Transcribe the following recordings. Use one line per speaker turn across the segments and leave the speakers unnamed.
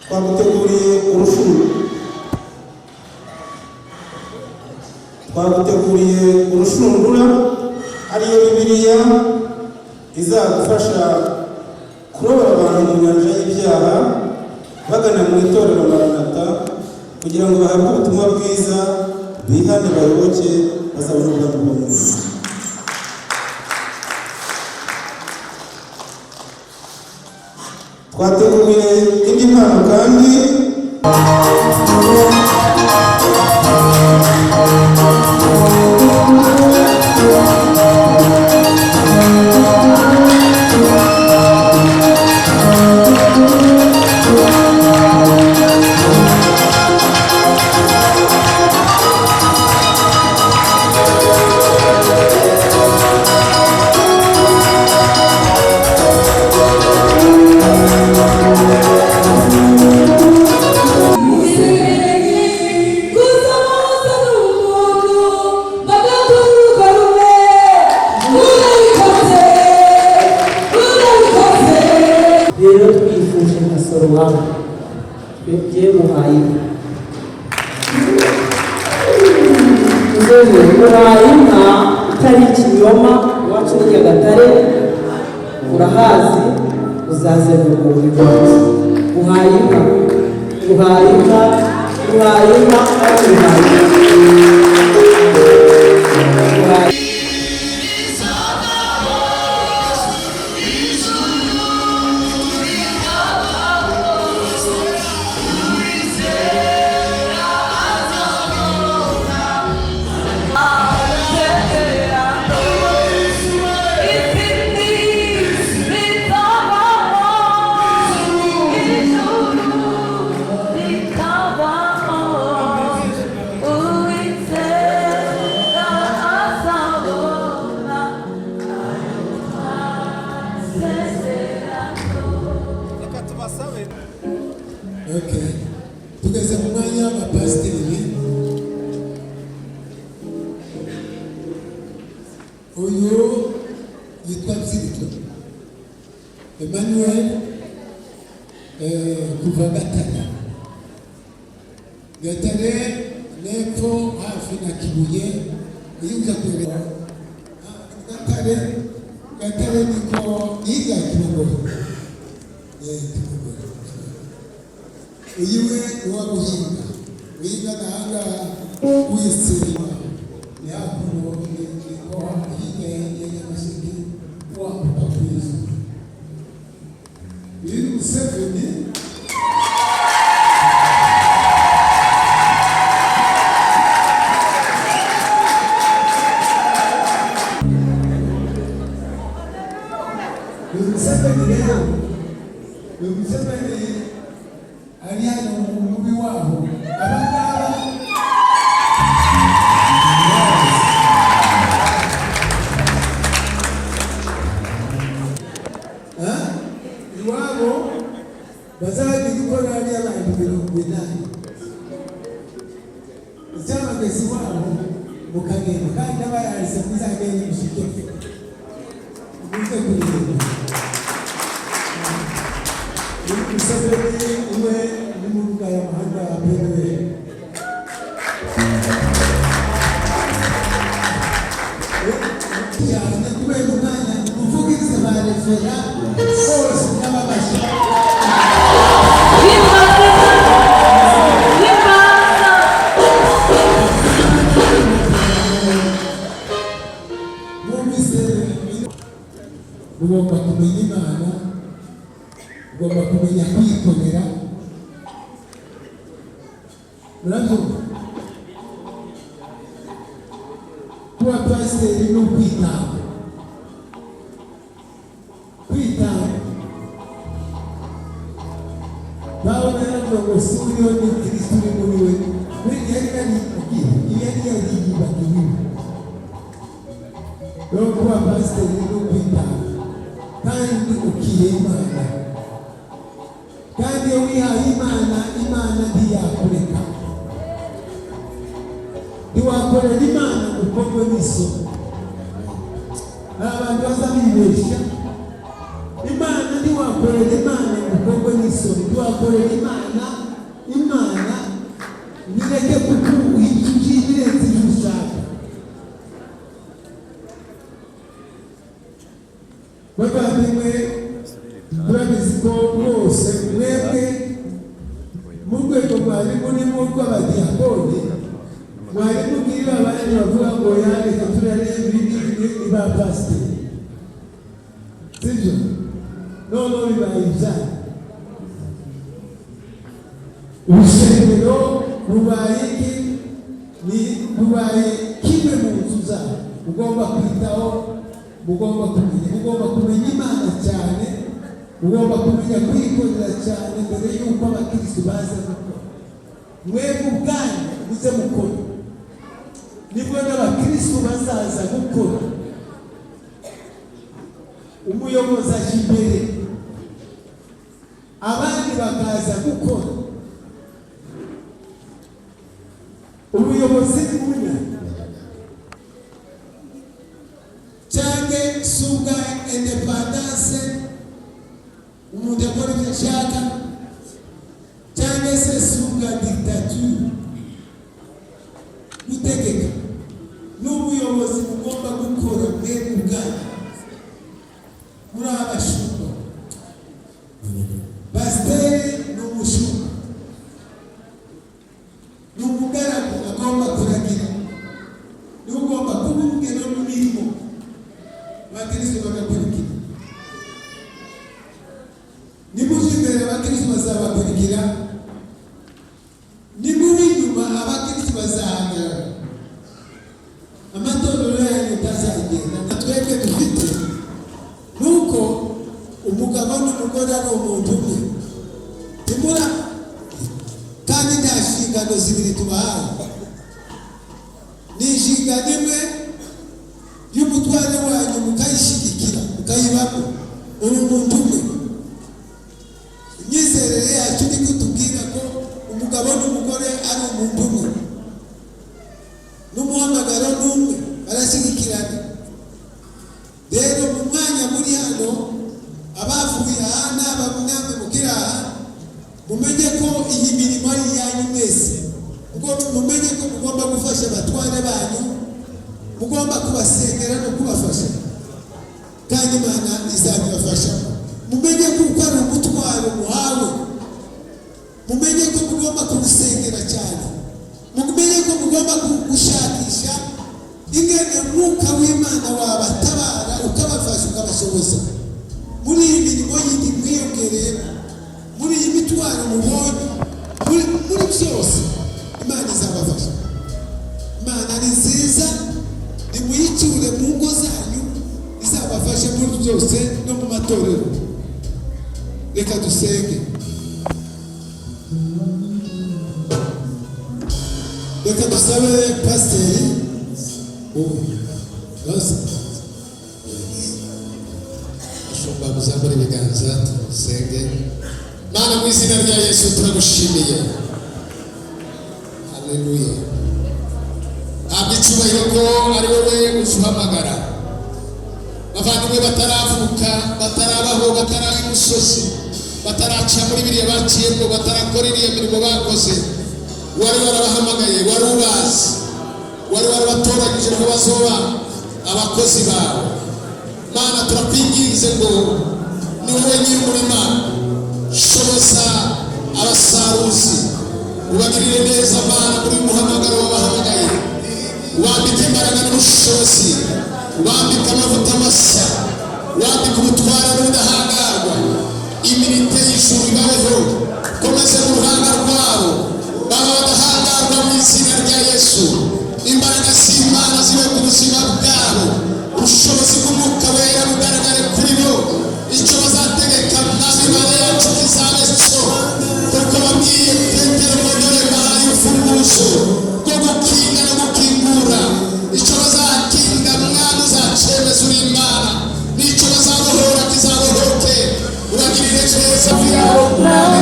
twaguteguriye urushundura ariyo Bibiliya izagufasha kurobora abantu mu nyanja y'ibyaha bagana mu itorero Maranatha kugira ngo bahabwe ubutumwa bwiza bihane bayoboke bazabona ubwami bw'Imana. Twateguye indi mpano kandi
urahazi uzaze guhuyuka uhayika
tugeze mu mwanya w'abapasiteri. Uyu yitwa Nzirito Emmanuel kuva Gatare n'epfo hafi na Kibuye yinza kureba Gatare niko yiga Kibuye. Uyiwe uwaguhinga wiga nahanga wisirima yakuno niko higa yenye masiki wa pakwiza yiri Museveni Ariano umubi wabo abangaba iwabo bazaje gukora ariya bantu 80 icyamagezi wabo mukagenda kandi abayarise muzagenda mushike muze kureba Museveni iwe ni mu ruga ya mahanga ya Benue. Cyane kubera umwanya umuvugizi ba refera bose n'ababasha ugomba kumenya Imana, ugomba kumenya kwikorera. Murabyumva kuba pasiteri ni ukwitanga. Pawulo yaravuga ngo si uriho ni Kristo uri muri we. Yari yaribabwiye yari yariyibabwiye rero kuba pasiteri ni ukwitanga kandi ukiye Imana. Kandi iyo wihaye Imana, Imana ntiyakureka. Ntiwakorera Imana ukorwe n'isoni. Abantu baza bibeshya Imana, ntiwakorera Imana ukorwe n'isoni. isoni twakorera imana nireke kukuha icyo ugiye birenze ibyo ushaka. Bavandimwe turabizi ko bose mwebwe mu rwego mwari murimo rw'abadiyakoni mwari mubwira abandi bavuga ngo yareka turareba ibi ba pasiteri, sibyo? Noneho bibaye ibyaha. Urusengero rubaye kimwe mu nzu zawe ugomba kwitaho, ugomba kumenya Imana cyane, ugomba kumenya kwikorera cyane mbere y'uko abakirisitu baza gukora. Mwebwe ubwanyu muze mukora, nibwo n'abakirisitu bazaza gukora. Umuyobozi aje imbere, abandi bakaza gukora. Ubuyobozi bumwe cyangwa suga independence, umuntu akora ibyo ashaka, cyangwa se suga dictature, gutegeka. N'ubuyobozi bugomba gukora mwebwe ubwanyu. Muri abashumba, pasiteri ni umushumba, ni umugaragu agomba kuragira, ni ugomba kuba umugeni mu mirimo abakirisitu bagakurikira. Nimuje imbere abakirisitu bazabakurikira, nimuri inyuma abakirisitu bazahagarara. Amatorero yanyu utazagenda. Natwebwe dufite nuko umugabo n'umugore ari umuntu umwe, timura kandi nta nshingano zibiri tubahaye. Ni inshingano imwe y'umutware wanyu mukayishyigikira, mukayibamo. Uri umuntu umwe. Imyizerere yacu ni kutubwira ko umugabo n'umugore ari umuntu umwe, n'umuhamagaro n'umwe, barashyigikirana. Rero mu mwanya muri hano abavuye aha n'abamwe mukira aha, mumenye ko iyi mirimo ari iyanyu mwese. Mumenye ko mugomba gufasha abatware banyu, mugomba kubasengera no kubafasha, kandi Imana izabibafasha. Mumenye ko uko ari umutwaro muhawe, mumenye ko mugomba kubusengera cyane, mumenye ko mugomba gushakisha ingene umwuka w'Imana wabatabara, ukabafasha, ukabashoboza muri iyi mirimo yindi mwiyongereye, muri iyi mitwaro mubonye, muri byose. Imana izabafasha. Imana ni nziza, nimuyicyure mu ngo zanyu, izabafashe muri byose no mu matorero. Reka dusenge. Reka dusabe pasiteri ashobora kuzamura ibiganza dusenge. Mana, mu izina rya Yesu turagushimiye. Haleluya. Habwa icyubahiro ko ari wowe uzuhamagara abavandimwe bataravuka, batarabaho, bataraba imusozi, bataraca muri biriya baciyemo, batarakora iriya mirimo bakoze. Wari warabahamagaye, wari ubazi, wari warabatoranyije ko bazoba abakozi bawe. Mana, turakwinginze ngo ni wowe nyir'umurima, shoboza abasaruzi, ubagirire neza Mana muri muhamagaro wabahamagaye. Wambike imbaraga n'ubushobozi, wambike amavuta mashya, wambike ubutware n'ubudahangarwa. Imirite y'ijuru ibabeho, komeze mu ruhanga rwabo, baba badahangarwa mu izina rya Yesu. Imbaraga z'Imana zibe ku buzima bwabo, ubushobozi bw'Umwuka Wera bugaragare kuri bo. Icyo bazategeka Mwami Mana yacu kizabe cyo, kuko babwiye Petero ngo dore bahaye urufunguzo rwo gukinga no gukingura. Icyo bazakinga Mwami uzacemeza uri Imana, n'icyo bazabohora kizabohoke. Uragirire neza byabo Mwami.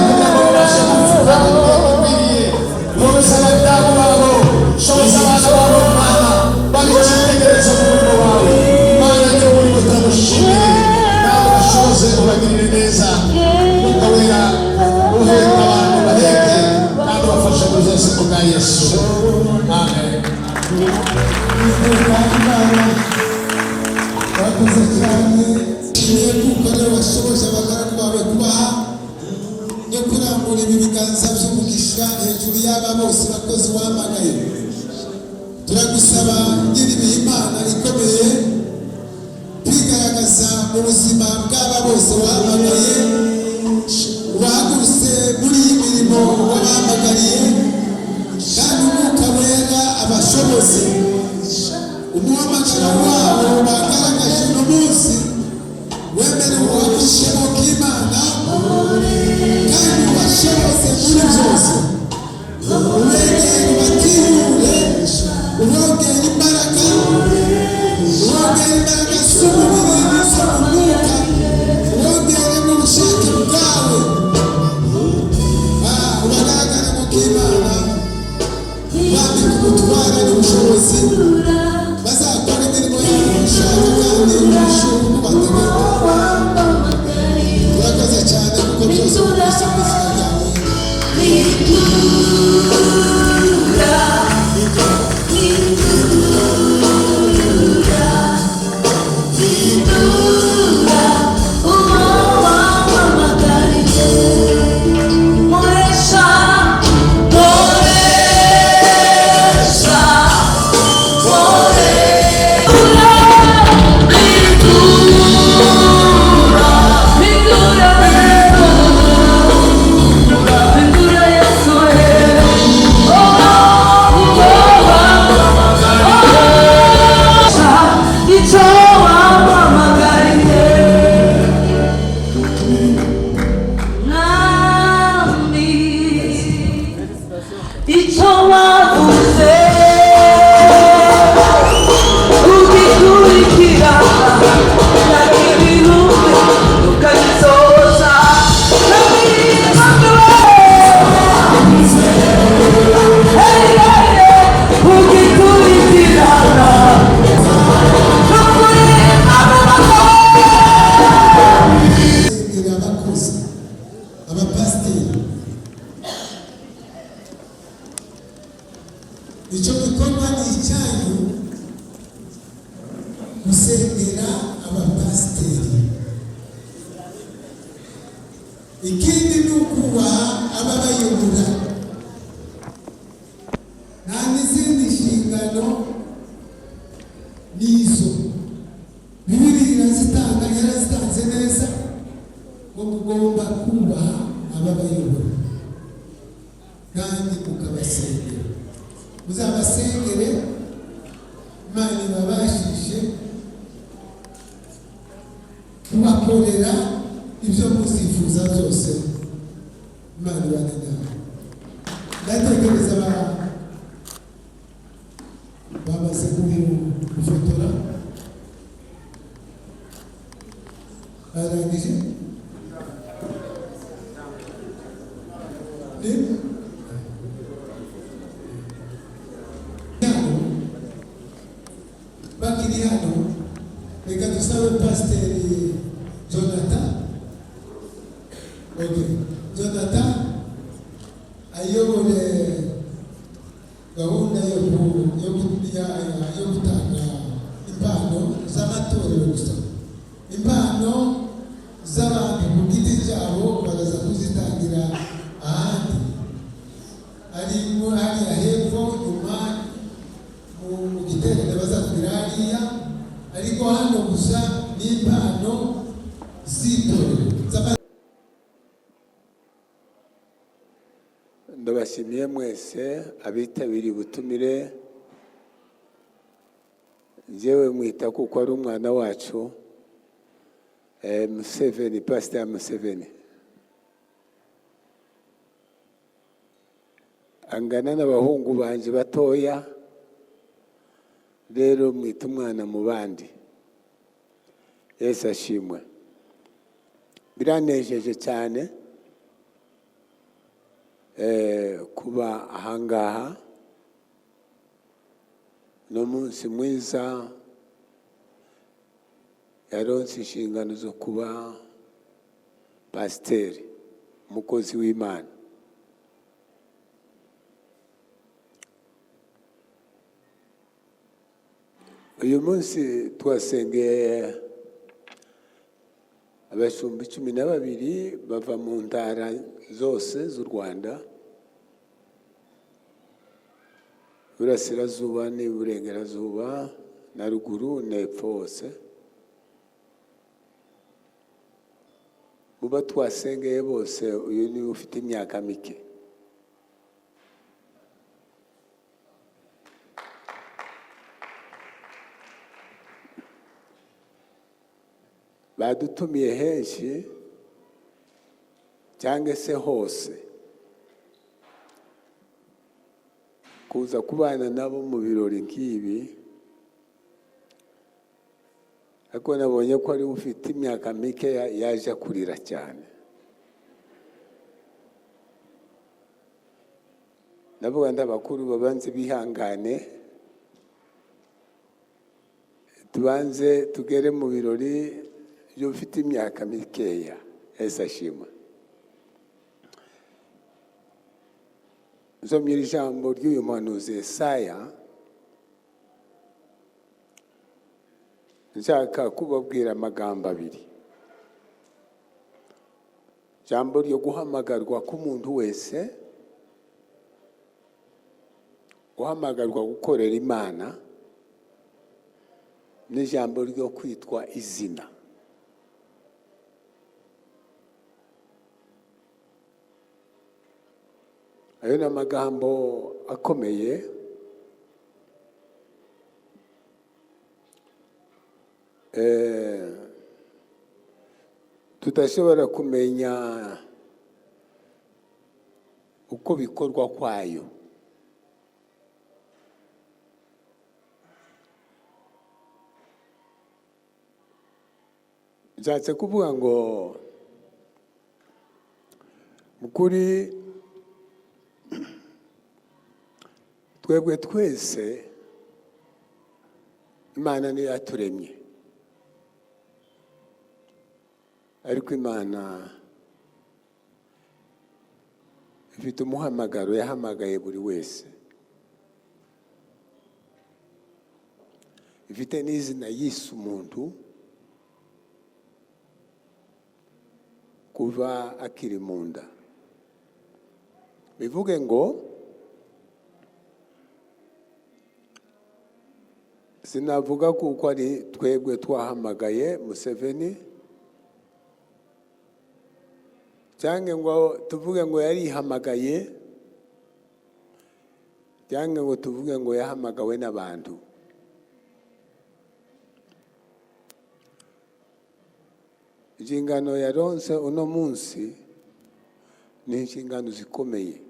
bwa Yesu. Amen.
Bakoze cyane igiye gukorera washoboje abagaragu bawe kubaha no kurambura ibi biganza by'umugisha hejuru y'aba bose bakozi wamagaye. Turagusaba nyiri Imana ikomeye kwigaragaza mu buzima bw'aba bose wahamagaye, ubahagurutse muri iyi mirimo wabahamagariye, kandi umwuka wera abashobozi umuhamagaro wabo bagaragaje uno munsi wemerewe wabishemo bw'Imana kandi ubashoboze muri byose, ubegere ubatinyure, ubongere imbaraga z'umubiri n'izo mu mwuka, ubongere mu bushake bwawe, ubagaragare mu bw'Imana, bambike ubutware n'ubushobozi, bazakora imirimo yabo ushaka kandi ubushobozi bubategeka. Urakoze cyane kuko byose byose mu buzima bwawe. Icyo gikorwa ni icyanyu gusengera abapasiteri. Ikindi ni ukubaha ababayobora. Nta n'izindi nshingano n'izo Bibiliya irazitanga, yarazitanze neza ngo mugomba kubaha ababayobora kandi mukabasengera. Muzabasengere, Imana ibabashishe kubakorera ibyo muzifuza byose. Imana ibane nawe. Ndatekereza bamaze gufotora, barangije bakiri hano. Reka dusabe Pasiteri Jonathan. Jonathan ayobore gahunda yo gutanga impano z'amatorero gusa. Impano z'abantu ku giti cyabo baraza kuzitangira ahandi, harimo hariya hepfo nyuma mu giterane bazakubwira hariya, ariko hano gusa n'impano z'itorero.
Ndabashimiye mwese abitabiriye ubutumire. Njyewe mwita kuko ari umwana wacu Museveni, Pastor Museveni. Angana n'abahungu banje batoya, rero mwita umwana mu bandi. Yesu ashimwe. Biranejeje cyane kuba ahangaha no munsi mwiza. Yaronse inshingano zo kuba pasiteri, umukozi w'Imana. uyu munsi twasengeye abashumba 12 bava mu ntara zose z'u Rwanda, Burasirazuba n'Iburengerazuba na ruguru n'epfo hose. Muba twasengeye bose uyu ni ufite imyaka mike. Badutumiye henshi cyangwa se hose kuza kubana nabo mu birori nk'ibi, ariko nabonye ko ari ufite imyaka mike yaje kurira cyane. Navuga ndabakuru babanze bihangane, tubanze tugere mu birori byo ufite imyaka mikeya. Yesu ashimwe. Nsomye ijambo ry'uyu muhanuzi Yesaya, nshaka kubabwira amagambo abiri. Ijambo ryo guhamagarwa k'umuntu wese, guhamagarwa gukorera Imana, n'ijambo ryo kwitwa izina. Ayo ni amagambo akomeye tudashobora kumenya uko bikorwa kwayo. Nshatse kuvuga ngo mukuri twebwe twese Imana niyo yaturemye, ariko Imana ifite umuhamagaro yahamagaye buri wese, ifite n'izina yise umuntu kuva akiri mu nda. Bivuge ngo sinavuga kuko ari twebwe twahamagaye Museveni, cyangwa ngo tuvuge ngo yarihamagaye, cyangwa ngo tuvuge ngo yahamagawe n'abantu. Inshingano yaronse uno munsi ni inshingano zikomeye.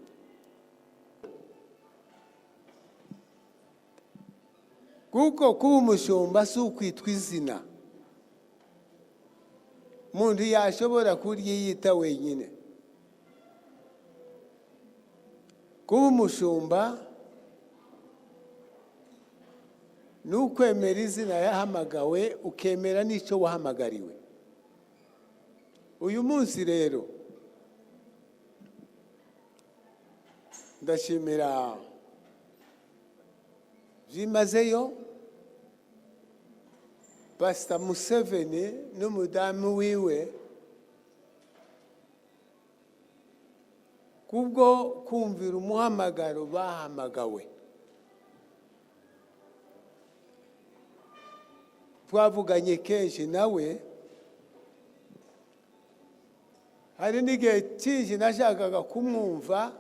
Kuko kuba umushumba si ukwitwa izina. Umuntu yashobora kuryiyita wenyine. Kuba umushumba ni ukwemera izina yahamagawe, ukemera n'icyo wahamagariwe. Uyu munsi rero ndashimira byimazeyo Pastor Museveni n'umudamu wiwe kubwo kumvira umuhamagaro bahamagawe. Twavuganye kenshi nawe, hari n'igihe cyinshi nashakaga kumwumva,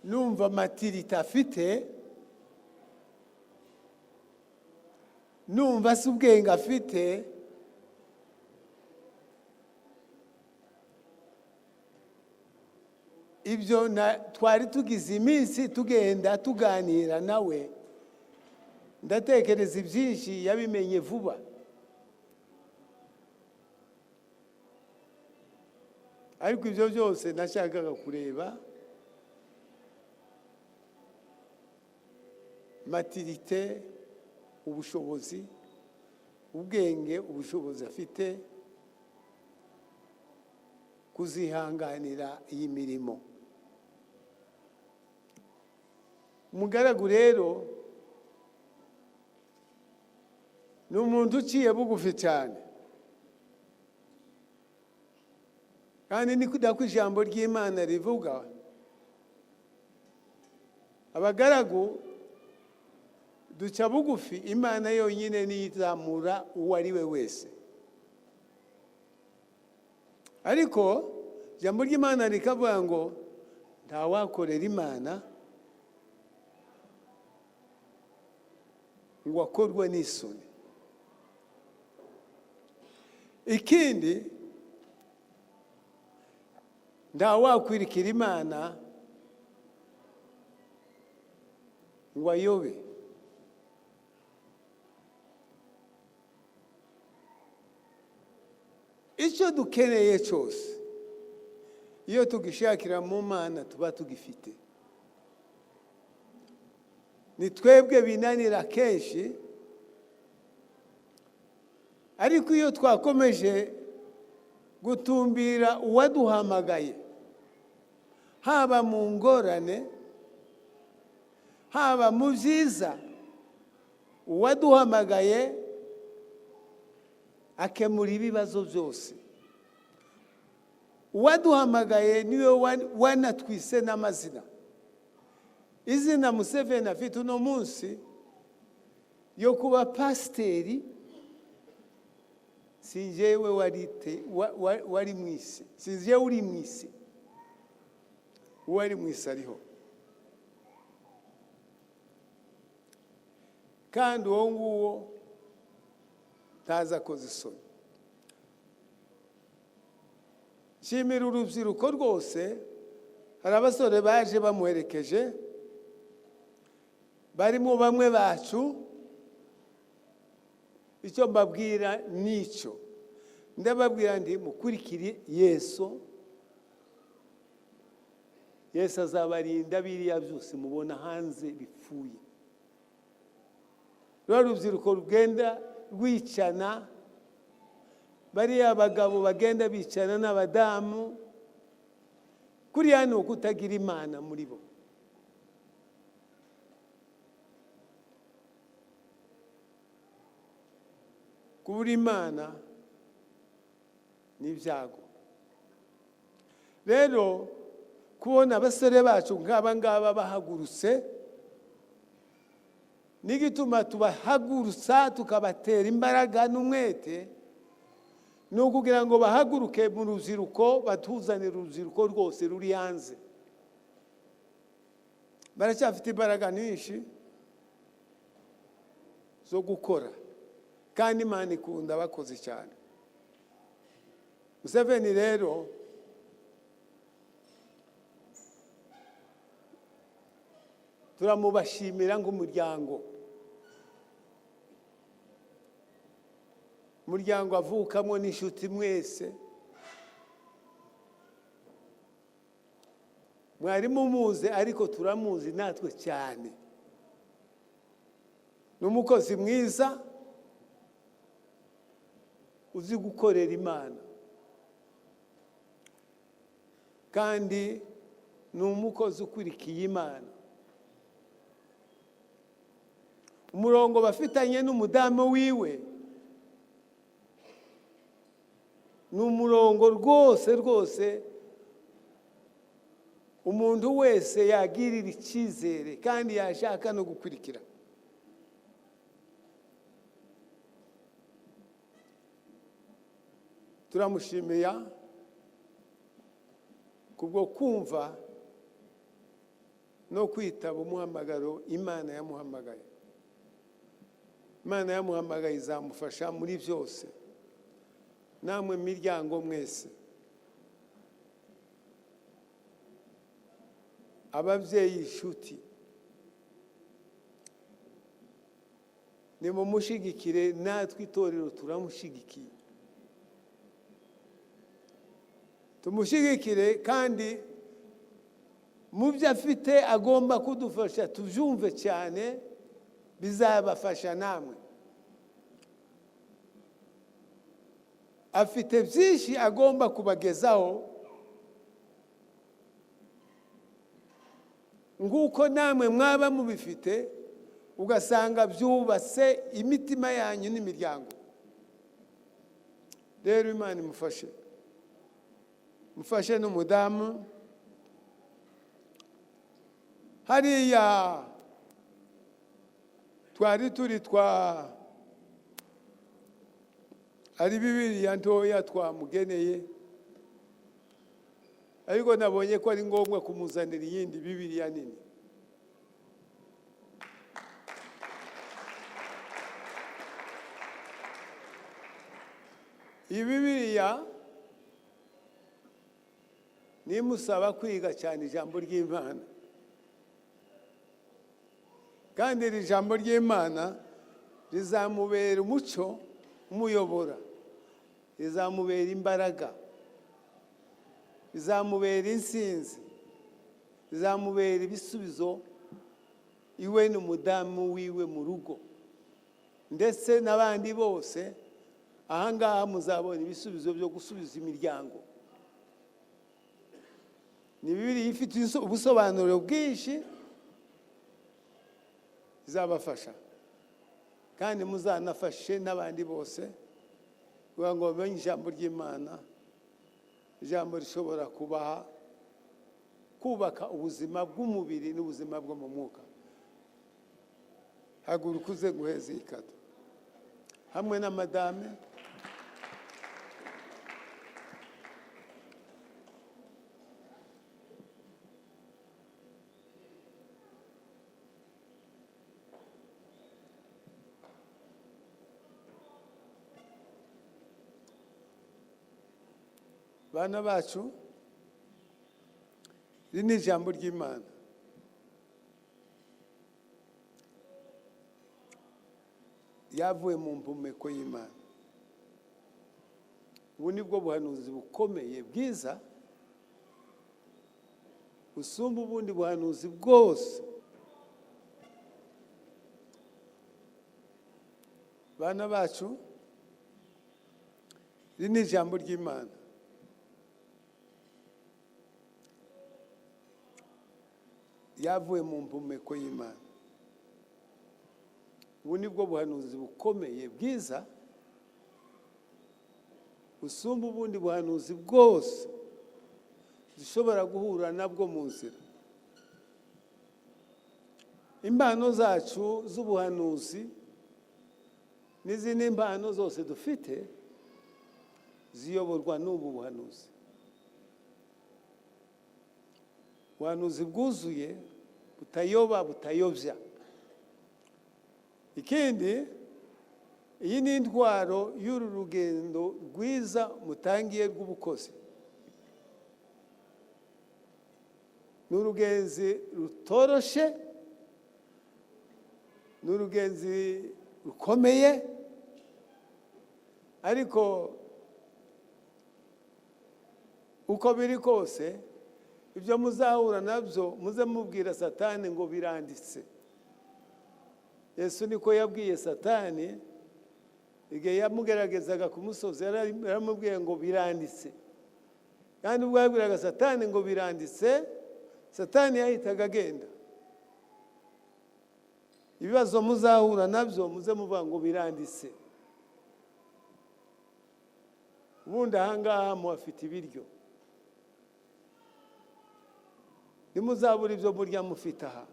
numva amatiriti afite, numva se ubwenge afite, ibyo twari tugize iminsi tugenda tuganira nawe, ndatekereza ibyinshi yabimenye vuba. Ariko ibyo byose nashakaga kureba maturité, ubushobozi, ubwenge, ubushobozi afite kuzihanganira iyi mirimo. Umugaragu rero ni umuntu uciye bugufi cyane, kandi ni ko ijambo ry'Imana rivuga. Abagaragu duca bugufi, Imana yonyine niyo izamura uwo ari we wese. Ariko ijambo ry'Imana rikavuga ngo ntawakorera Imana ngo akorwe n'isoni. Ikindi, ntawakwirikira Imana ngo ayobe. Icyo dukeneye cyose iyo tugishakira mu Mana tuba tugifite. Ni twebwe binanira kenshi, ariko iyo twakomeje gutumbira uwaduhamagaye, haba mu ngorane haba mu byiza, uwaduhamagaye akemura ibibazo byose. Uwaduhamagaye niwe wanatwise n'amazina. Izina Museveni afite uno munsi yo kuba pasiteri, si njyewe wari mu isi, si njyewe uri mu isi, uwari mu isi ariho. Kandi uwo nguwo ntaza akoze isoni. Nshimira urubyiruko rwose, hari abasore baje bamuherekeje, barimo bamwe bacu. Icyo mbabwira nicyo, ndababwira ndi mukurikire Yesu. Yesu azabarinda biriya byose mubona hanze bipfuye. Rwa rubyiruko rugenda rwicana, bariya abagabo bagenda bicana n'abadamu, kuriya ni ukutagira Imana muri bo. Kubura Imana ni ibyago. Rero kubona abasore bacu nk'aba ngaba bahagurutse, n'igituma tubahagurutsa tukabatera imbaraga n'umwete, ni ukugira ngo bahaguruke mu rubyiruko, batuzanire urubyiruko rwose ruri hanze. Baracyafite imbaraga nyinshi zo gukora, kandi Imana ikunda abakoze cyane. Museveni rero turamubashimira nk'umuryango, umuryango avukamo n'inshuti mwese. Mwari mumuzi, ariko turamuzi natwe cyane. Ni umukozi mwiza uzi gukorera Imana, kandi ni umukozi ukurikiye Imana. Umurongo bafitanye n'umudamu wiwe ni umurongo rwose umuntu wese yagirira icyizere kandi yashaka no gukurikira. Turamushimiya kubwo kumva no kwitaba umuhamagaro Imana yamuhamagaye. Imana yamuhamagaye izamufasha muri byose. Namwe miryango mwese, ababyeyi, inshuti, nimumushigikire, natwe itorero turamushigikiye. Tumushigikire, kandi mu byo afite agomba kudufasha tubyumve cyane, bizabafasha namwe. Afite byinshi agomba kubagezaho, nguko namwe mwaba mubifite, ugasanga byubatse imitima yanyu n'imiryango. Rero Imana mufashe n'umudamu hariya twari turi ari Bibiliya ntoya twamugeneye, ariko nabonye ko ari ngombwa kumuzanira iyindi Bibiliya nini. Iyi Bibiliya nimusaba kwiga cyane ijambo ry'Imana, kandi iri jambo ry'Imana rizamubera umucyo umuyobora, rizamubera imbaraga, rizamubera insinzi, rizamubera ibisubizo iwe n'umudamu wiwe mu rugo, ndetse n'abandi bose. Ahangaha muzabona ibisubizo byo gusubiza imiryango. Ni Bibiliya ifite ubusobanuro bwinshi, izabafasha kandi muzanafashe n'abandi bose kugira ngo bamenye ijambo ry'Imana, ijambo rishobora kubaka ubuzima bw'umubiri n'ubuzima bwo mu mwuka. Haguruka uze guheza iyi kado hamwe na madame. Bana bacu, iri ni ijambo ry'Imana. Yavuye mu mpumeko y'Imana. Ubu ni bwo buhanuzi bukomeye bwiza usumba ubundi buhanuzi bwose. Bana bacu, iri ni ijambo ry'Imana. Yavuye mu mpumeko y'Imana. Ubu ni bwo buhanuzi bukomeye bwiza usumba ubundi buhanuzi bwose zishobora guhura nabwo mu nzira. Impano zacu z'ubuhanuzi n'izindi mpano zose dufite ziyoborwa n'ubu buhanuzi. Ubuhanuzi bwuzuye, butayoba, butayobya. Ikindi, iyi ni intwaro y'uru rugendo rwiza mutangiye rw'ubukozi. Ni urugenzi rutoroshe, ni urugenzi rukomeye, ariko uko biri kose ibyo muzahura nabyo muze mubwira Satani ngo biranditse. Yesu niko yabwiye Satani igihe yamugeragezaga ku musozi, yaramubwiye ngo biranditse. Kandi ubwo yabwiraga Satani ngo biranditse, Satani yahitaga agenda. Ibibazo muzahura nabyo muze muvuga ngo biranditse. Ubundi ahangaha muhafite ibiryo. Nimuzabura ibyo murya mufite aha.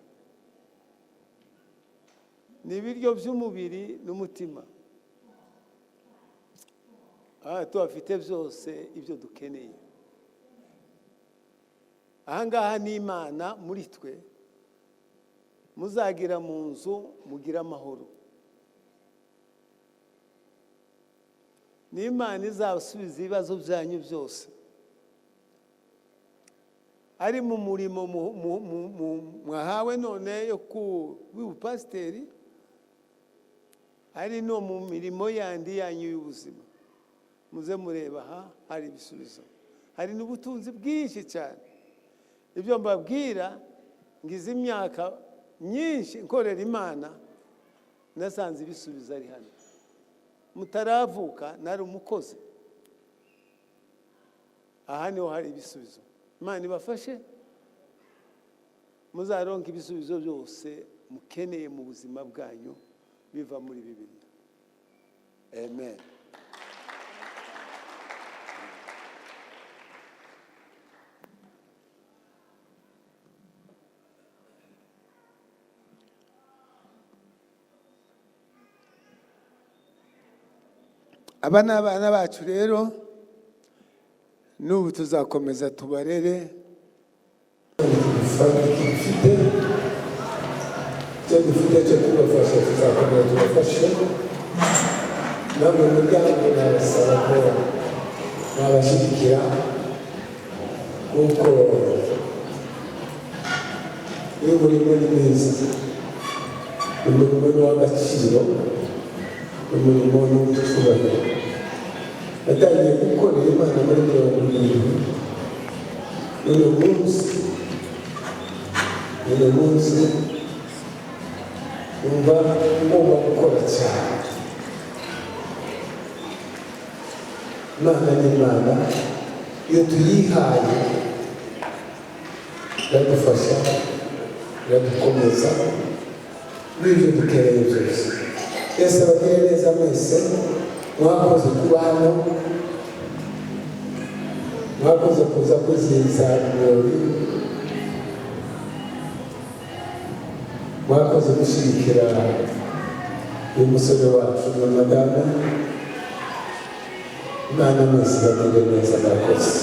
Ni ibiryo by'umubiri n'umutima. Aha tuhafite byose ibyo dukeneye. Ahangaha ni Imana muri twe. Muzagira mu nzu mugira amahoro. Ni Imana izasubiza ibibazo byanyu byose. Ari mu murimo mwahawe none yo w'ubupasiteri, ari no mu mirimo yandi yanyu y'ubuzima. Muze mureba aha hari ibisubizo. Hari n'ubutunzi bwinshi cyane. Ibyo mbabwira, ngize imyaka myinshi nkorera Imana, nasanze ibisubizo ari hano. Mutaravuka nari umukozi. Aha niho hari ibisubizo. Imana ibafashe muzaronka ibisubizo byose mukeneye mu buzima bwanyu biva muri Bibiliya. Amen. Aba ni abana bacu rero, n'ubu tuzakomeza tubarere.
dufite cyo kubafasha, tuzakomeza tubafashe. Namwe muryango nabasaba ko mwabashyigikira, kuko iyo umurimo ni mwiza, umurimo ni uw'agaciro, umurimo ni uw'icyubahiro. Natangiye gukorera Imana muri 70. uyu munsi umva ngomba gukora cyane. Imana ni Imana, iyo tuyihaye iradufasha, iradukomeza n'ibyo dukeneye byose. Yesu abagire neza mwese, mwakoze kuba hano, mwakoze kuza kwizihiza ibirori, mwakoze gushyigikira uyu musore wacu na madame. Imana mwese ibagire neza, mwakoze.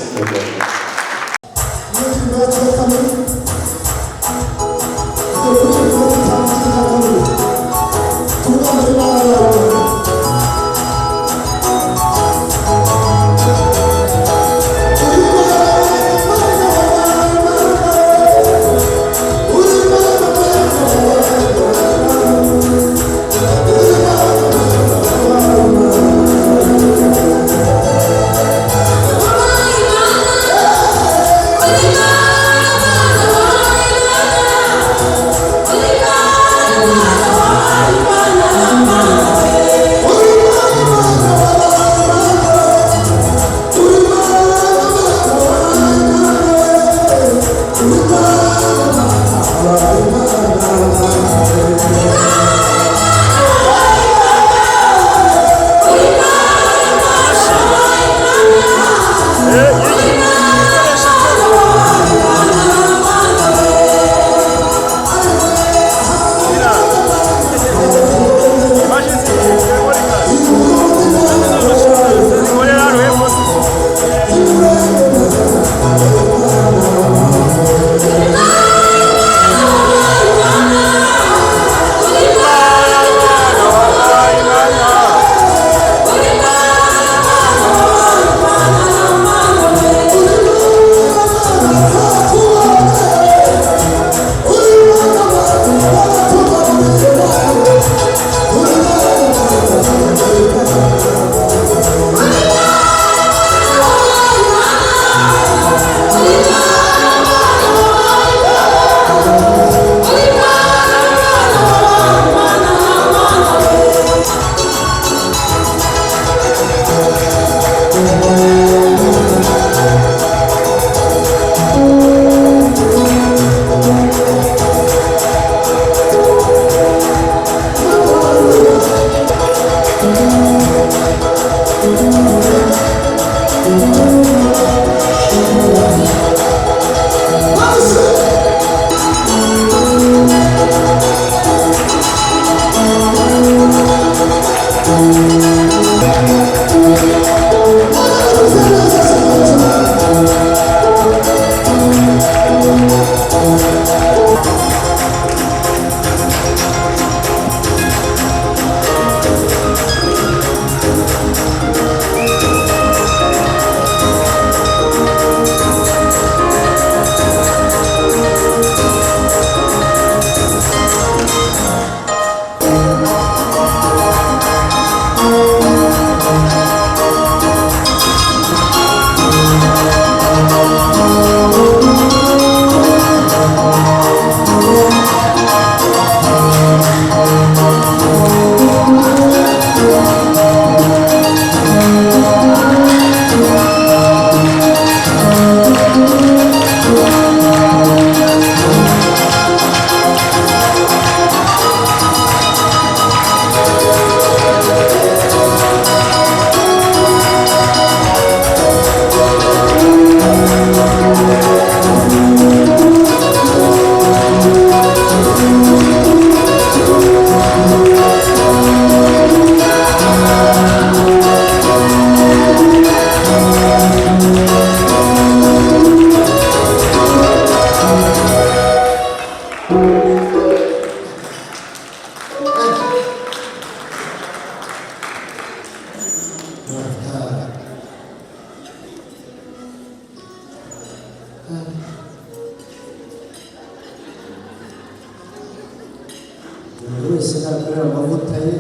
buri wese nakorera amavuta ye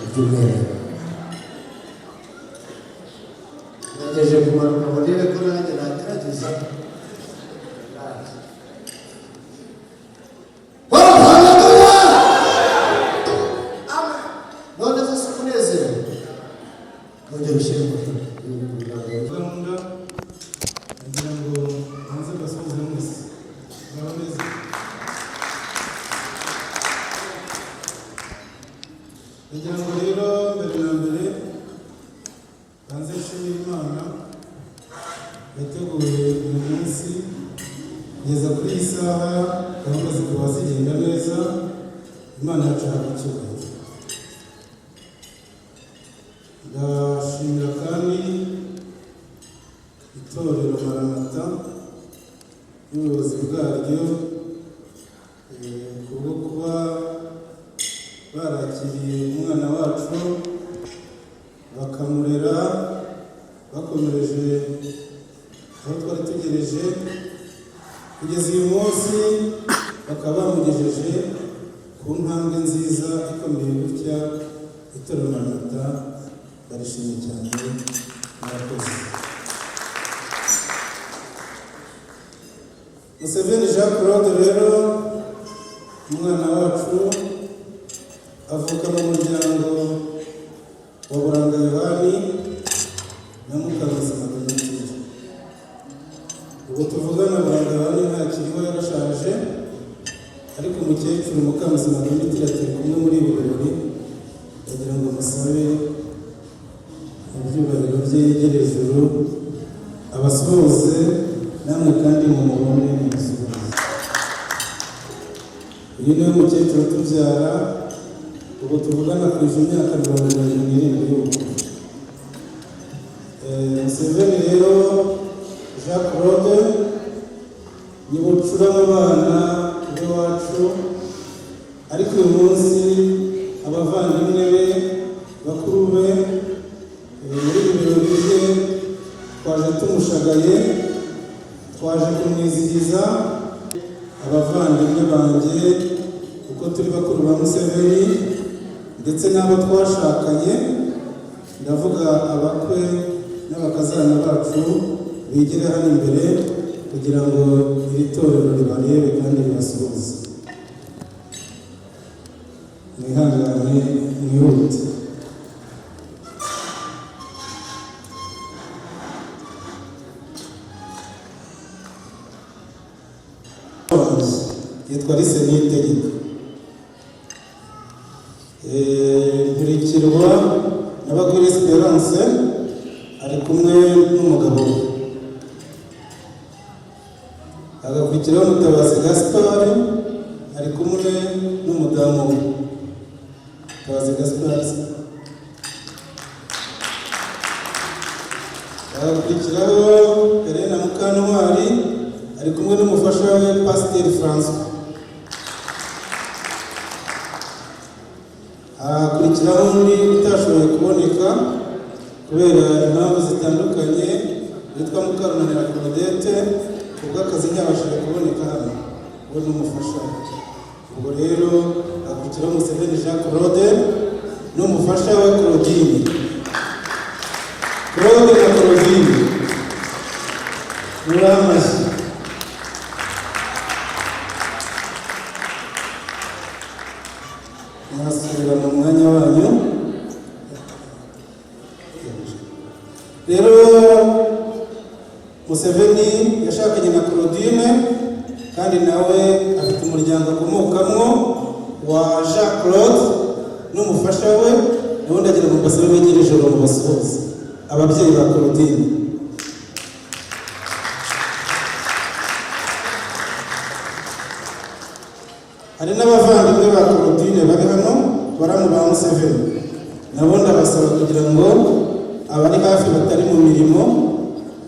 ibyumweru nagejeje kumanuka ngo ndebe ko nanjye nagerageza none se umunezero nongera ushyire mu
gahunda kugira ngo hanze basoze mwese muraboneza kugira ngo rero mbere na mbere hanze nshimira Imana yateguye uyu munsi kugeza kuri iyi saha gahunda zikaba zigenda neza Imana yacu ihabwa icyubahiro. Ndashimira kandi itorero Maranatha n'ubuyobozi bwaryo kubwo kuba barakiriye umwana wacu bakamurera bakomereje aho twari tugereje kugeza uyu munsi bakaba bamugejeje ku ntambwe nziza ikomeye gutya. Itorero Maranatha barishimye cyane murakoze. Museveni Jean Claude rero umwana wacu avuka mu muryango wa Buranga Yohani na Mukamuzima Donatille. Ubwo tuvugana Buranga Yohani ntakiriho yarashaje, ariko umukecuru Mukamuzima Donatille atari kumwe muri ibi birori kugira ngo musabe ibyubahiro bye yegere ijuru abasuhuze namwe kandi mumubone mumusuhuze. Uyu niwe mukecuru tubyara, ubu tuvugana kwije imyaka 77 y'ubukuru. Museveni rero Jean Claude ni bucura mu bana b'iwacu, ariko uyu munsi abavandimwe be bakuru be muri ibi birori bye twaje tumushagaye, twaje kumwizihiza. Abavandimwe banjye uko turi bakuru ba Museveni ndetse n'abo twashakanye, ndavuga abakwe n'abakazana bacu, bigire hano imbere kugira ngo iri torero ribarebe kandi ribasuhuze. Mwihangane mwihute. Yitwa Liseni Itegeka, nkurikirwa na Bagwire Esperance ari kumwe n'umugabo we, agakurikiraho Mutabazi Gaspard ari kumwe n'umudamu we. Mutabazi Gaspard agakurikiraho Helena Mukantwari ari kumwe n'umufasha we Pasiteri François. Hakurikiraho undi utashoboye kuboneka kubera impamvu zitandukanye witwa Mukarunanira Claudette, kubw'akazi ntiyabashije kuboneka hano, we n'umufasha. Ubwo rero hakurikiraho Museveni Jean Claude n'umufasha we Claudine. Claude na Claudine muramashyi. Mwasubira mu mwanya wanyu. Rero Museveni yashakanye na Claudine kandi nawe afite umuryango akomokamo wa Jean Claude n'umufasha we. Nawe ndagira ngo basabe begere ijoro mu basuhuze ababyeyi ba Claudine. Hari n'abavandimwe ba Claudine bari hano baramu ba Museveni, nabo ndabasaba kugira ngo abari hafi batari mu mirimo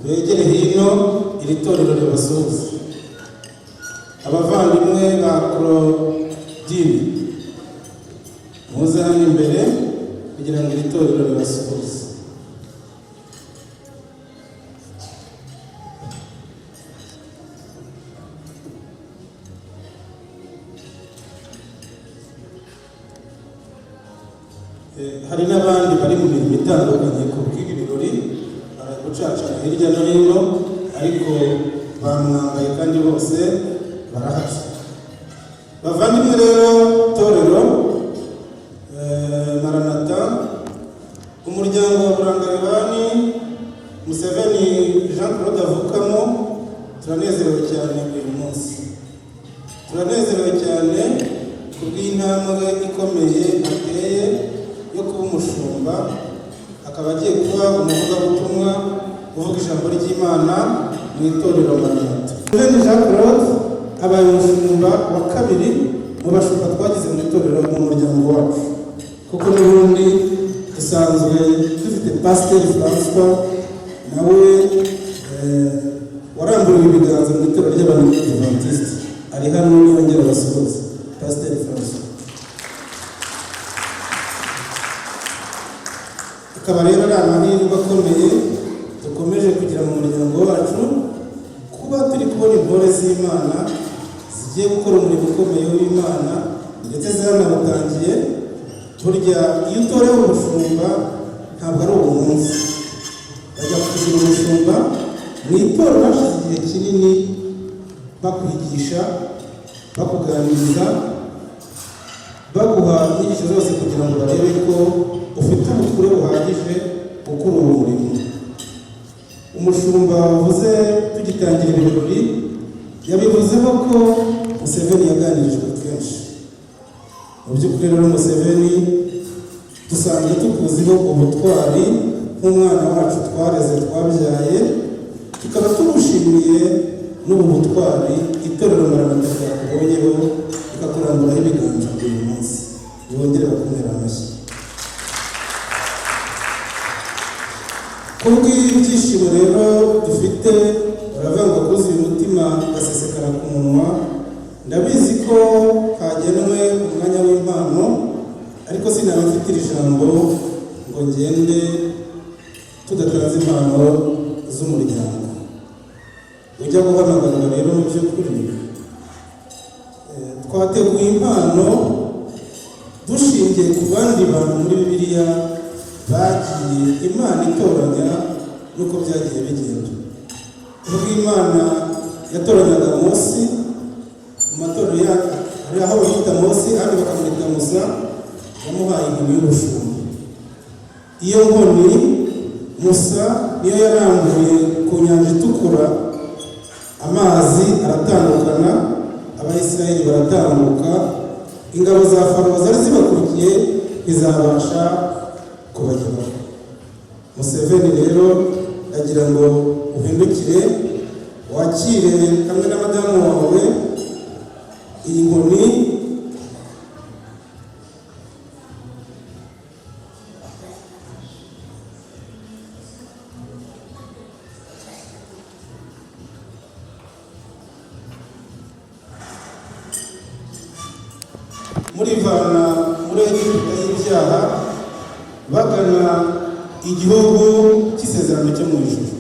begere hino iri torero ribasuhuze. Abavandimwe ba Claudine muze hano imbere kugira ngo iri torero ribasuhuze. hari n'abandi bari mu mirimo itandukanye ku bw'ibi birori bari gucacana hirya no hino ariko bamwambaye kandi bose barahari. Bavandimwe rero torero Maranatha, umuryango wa Burangaribani Museveni Jean Claude avukamo, turanezerewe cyane uyu munsi. Turanezerewe cyane ku bw'intambwe ikomeye ateye yo kuba umushumba, akaba agiye kuba umuvugabutumwa uvuga ijambo ry'Imana mu itorero Maranatha. Museveni Jean Claude abaye umushumba wa kabiri mu bashumba twagize mu itorero mu muryango wacu, kuko n'ubundi dusanzwe dufite Pasiteri Francois nawe waramburiwe ibiganza mu itorero ry'Abadiventisti, ari hano yongera abasohoza. Pasiteri Francois akaba rero ari amahirwe akomeye dukomeje kugira mu muryango wacu, kuba turi kubona intore z'Imana zigiye gukora umurimo ukomeye w'Imana ndetse zanabatangiye. Burya iyo utorewe umushumba ntabwo ari uwo munsi, bajya kugira umushumba mu itorero hashize igihe kinini bakwigisha, bakuganiriza, baguha inyigisho zose kugira ngo barebe ko ufite ubukure buhagije gukora uwo murimo. Umushumba wavuze tugitangira ibirori yabivuzeho ko Museveni yaganirijwe kenshi. Mu by'ukuri rero Museveni dusanzwe tukuziho ubutwari nk'umwana wacu twareze twabyaye, tukaba tumushimiye n'ubu butwari itorero Maranatha ryakubonyeho rikakuramburaho ibiganza uyu munsi. Bongere bakomere amashyi. Kubw'ibyishimo rero dufite, baravuga ngo kuzuye umutima gasesekara ku munwa. Ndabizi ko hagenwe umwanya w'impano, ariko sinabafitira ijambo ngo ngende tudatanze impano z'umuryango. Ujya guhamagarwa rero mu by'ukuri twateguye impano dushingiye ku bandi bantu muri Bibiliya bagiye Imana itoranya nuko byagiye bigenda. Ubwo Imana yatoranyaga Mose mu matorero yacu, hari aho bamwita Mose ahandi bakamwita Musa, yamuhaye inkoni y'ubushumba. Iyo nkoni Musa niyo yarambuye ku nyanja itukura, amazi aratandukana, Abayisiraheli baratambuka, ingabo za Farawo zari zibakurikiye ntizabasha kubageraho. Museveni rero agira ngo uhindukire wakire hamwe na madamu wawe iyi nkoni murivana muri Egiputa y'ibyaha bagana igihugu cy'isezerano cyo mu ijuru.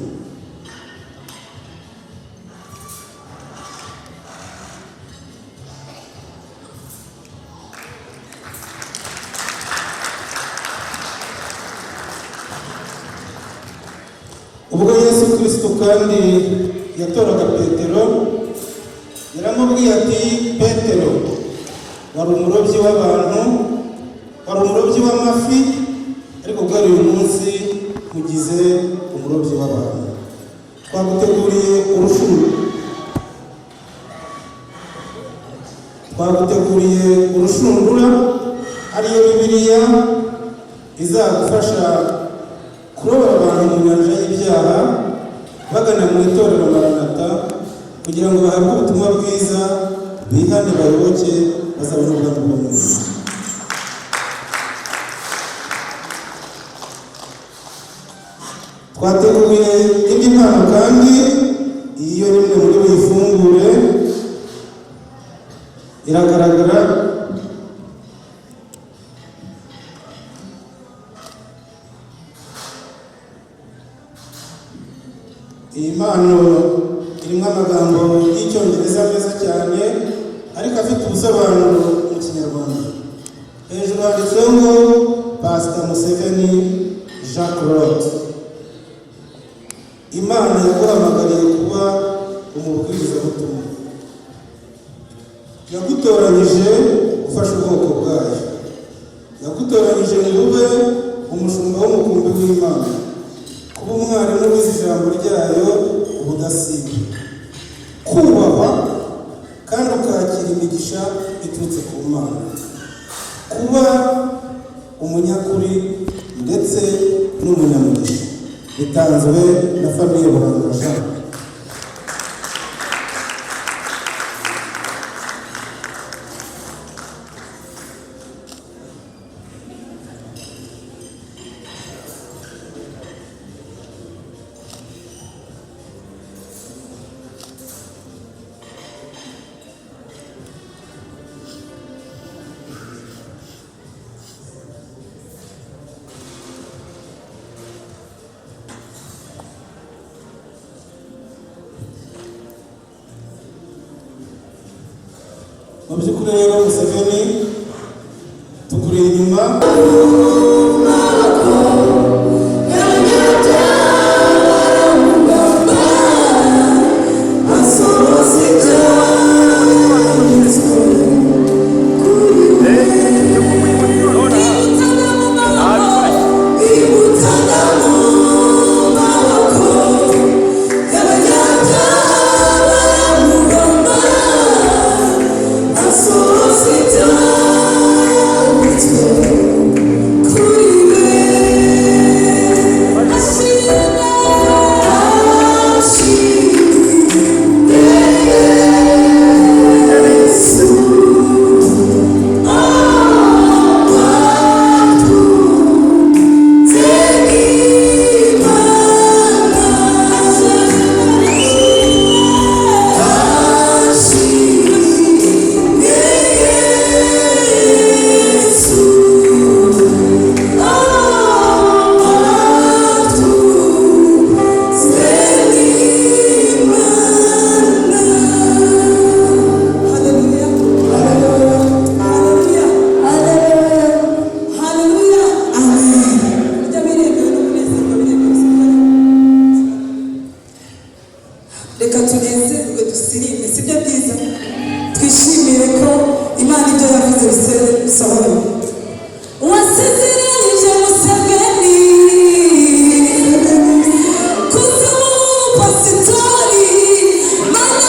Ubwo Yesu Kristo kandi yatoraga Petero, yaramubwiye ati, Petero, wari umurobyi w'abantu, wari umurobyi w'amafi, ariko bwari uyu munsi mugize umurobyi w'abantu. Twaguteguriye urushundura, ariyo Bibiliya izagufasha kurobora abantu mu nyanja y'ibyaha bagana mu itorero Maranatha, kugira ngo bahabwe ubutumwa bwiza, bihane bayoboke, bazabona ubwami bwo mu ijuru. Twateguye indi mpano kandi, iyo rimwe muri buyifungure iragaragara. Iyi mpano irimo amagambo y'Icyongereza meza cyane, ariko afite ubusobanuro mu Kinyarwanda. Hejuru handitseho ngo Pastor bubwirizabutumwa. Yagutoranyije gufasha ubwoko bwayo, yagutoranyije ngo ube umushumba w'umukumbi w'Imana, kuba umwarimu wize ijambo ryayo ubudasiba, kubahwa kandi ukakira imigisha iturutse ku Mana, kuba umunyakuri ndetse n'umunyamugisha. Bitanzwe na famiye Buranga Jean. Mu by'ukuri rero Museveni tukuri inyuma,
reka tunezerwe dusirimbe, sibyo byiza? Twishimire ko Imana ibyo yavuze bisohoye. Wasezeranyije Museveni kuzimupa sitori, Mana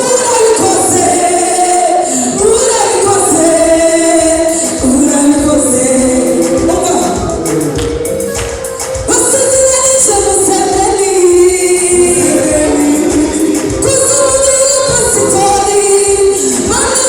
urabikoze, urabikoze, urabikoze. Wasezeranyije Museveni kuzimupa sitori, Mana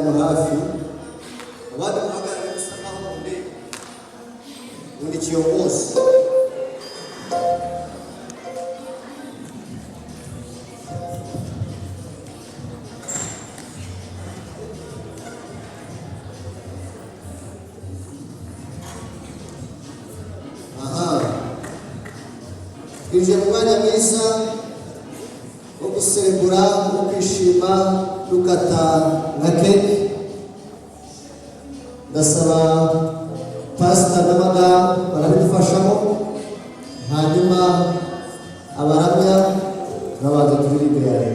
hano hafi abandi muhagarare gusa nkaho mundeba undi kiongozi twinjiye mu mwanya mwiza wo guserebura no kwishima dukata nka keke. Ndasaba pasita n'amagambo barabidufashamo, hanyuma abahamya babanza turirimbe yawe.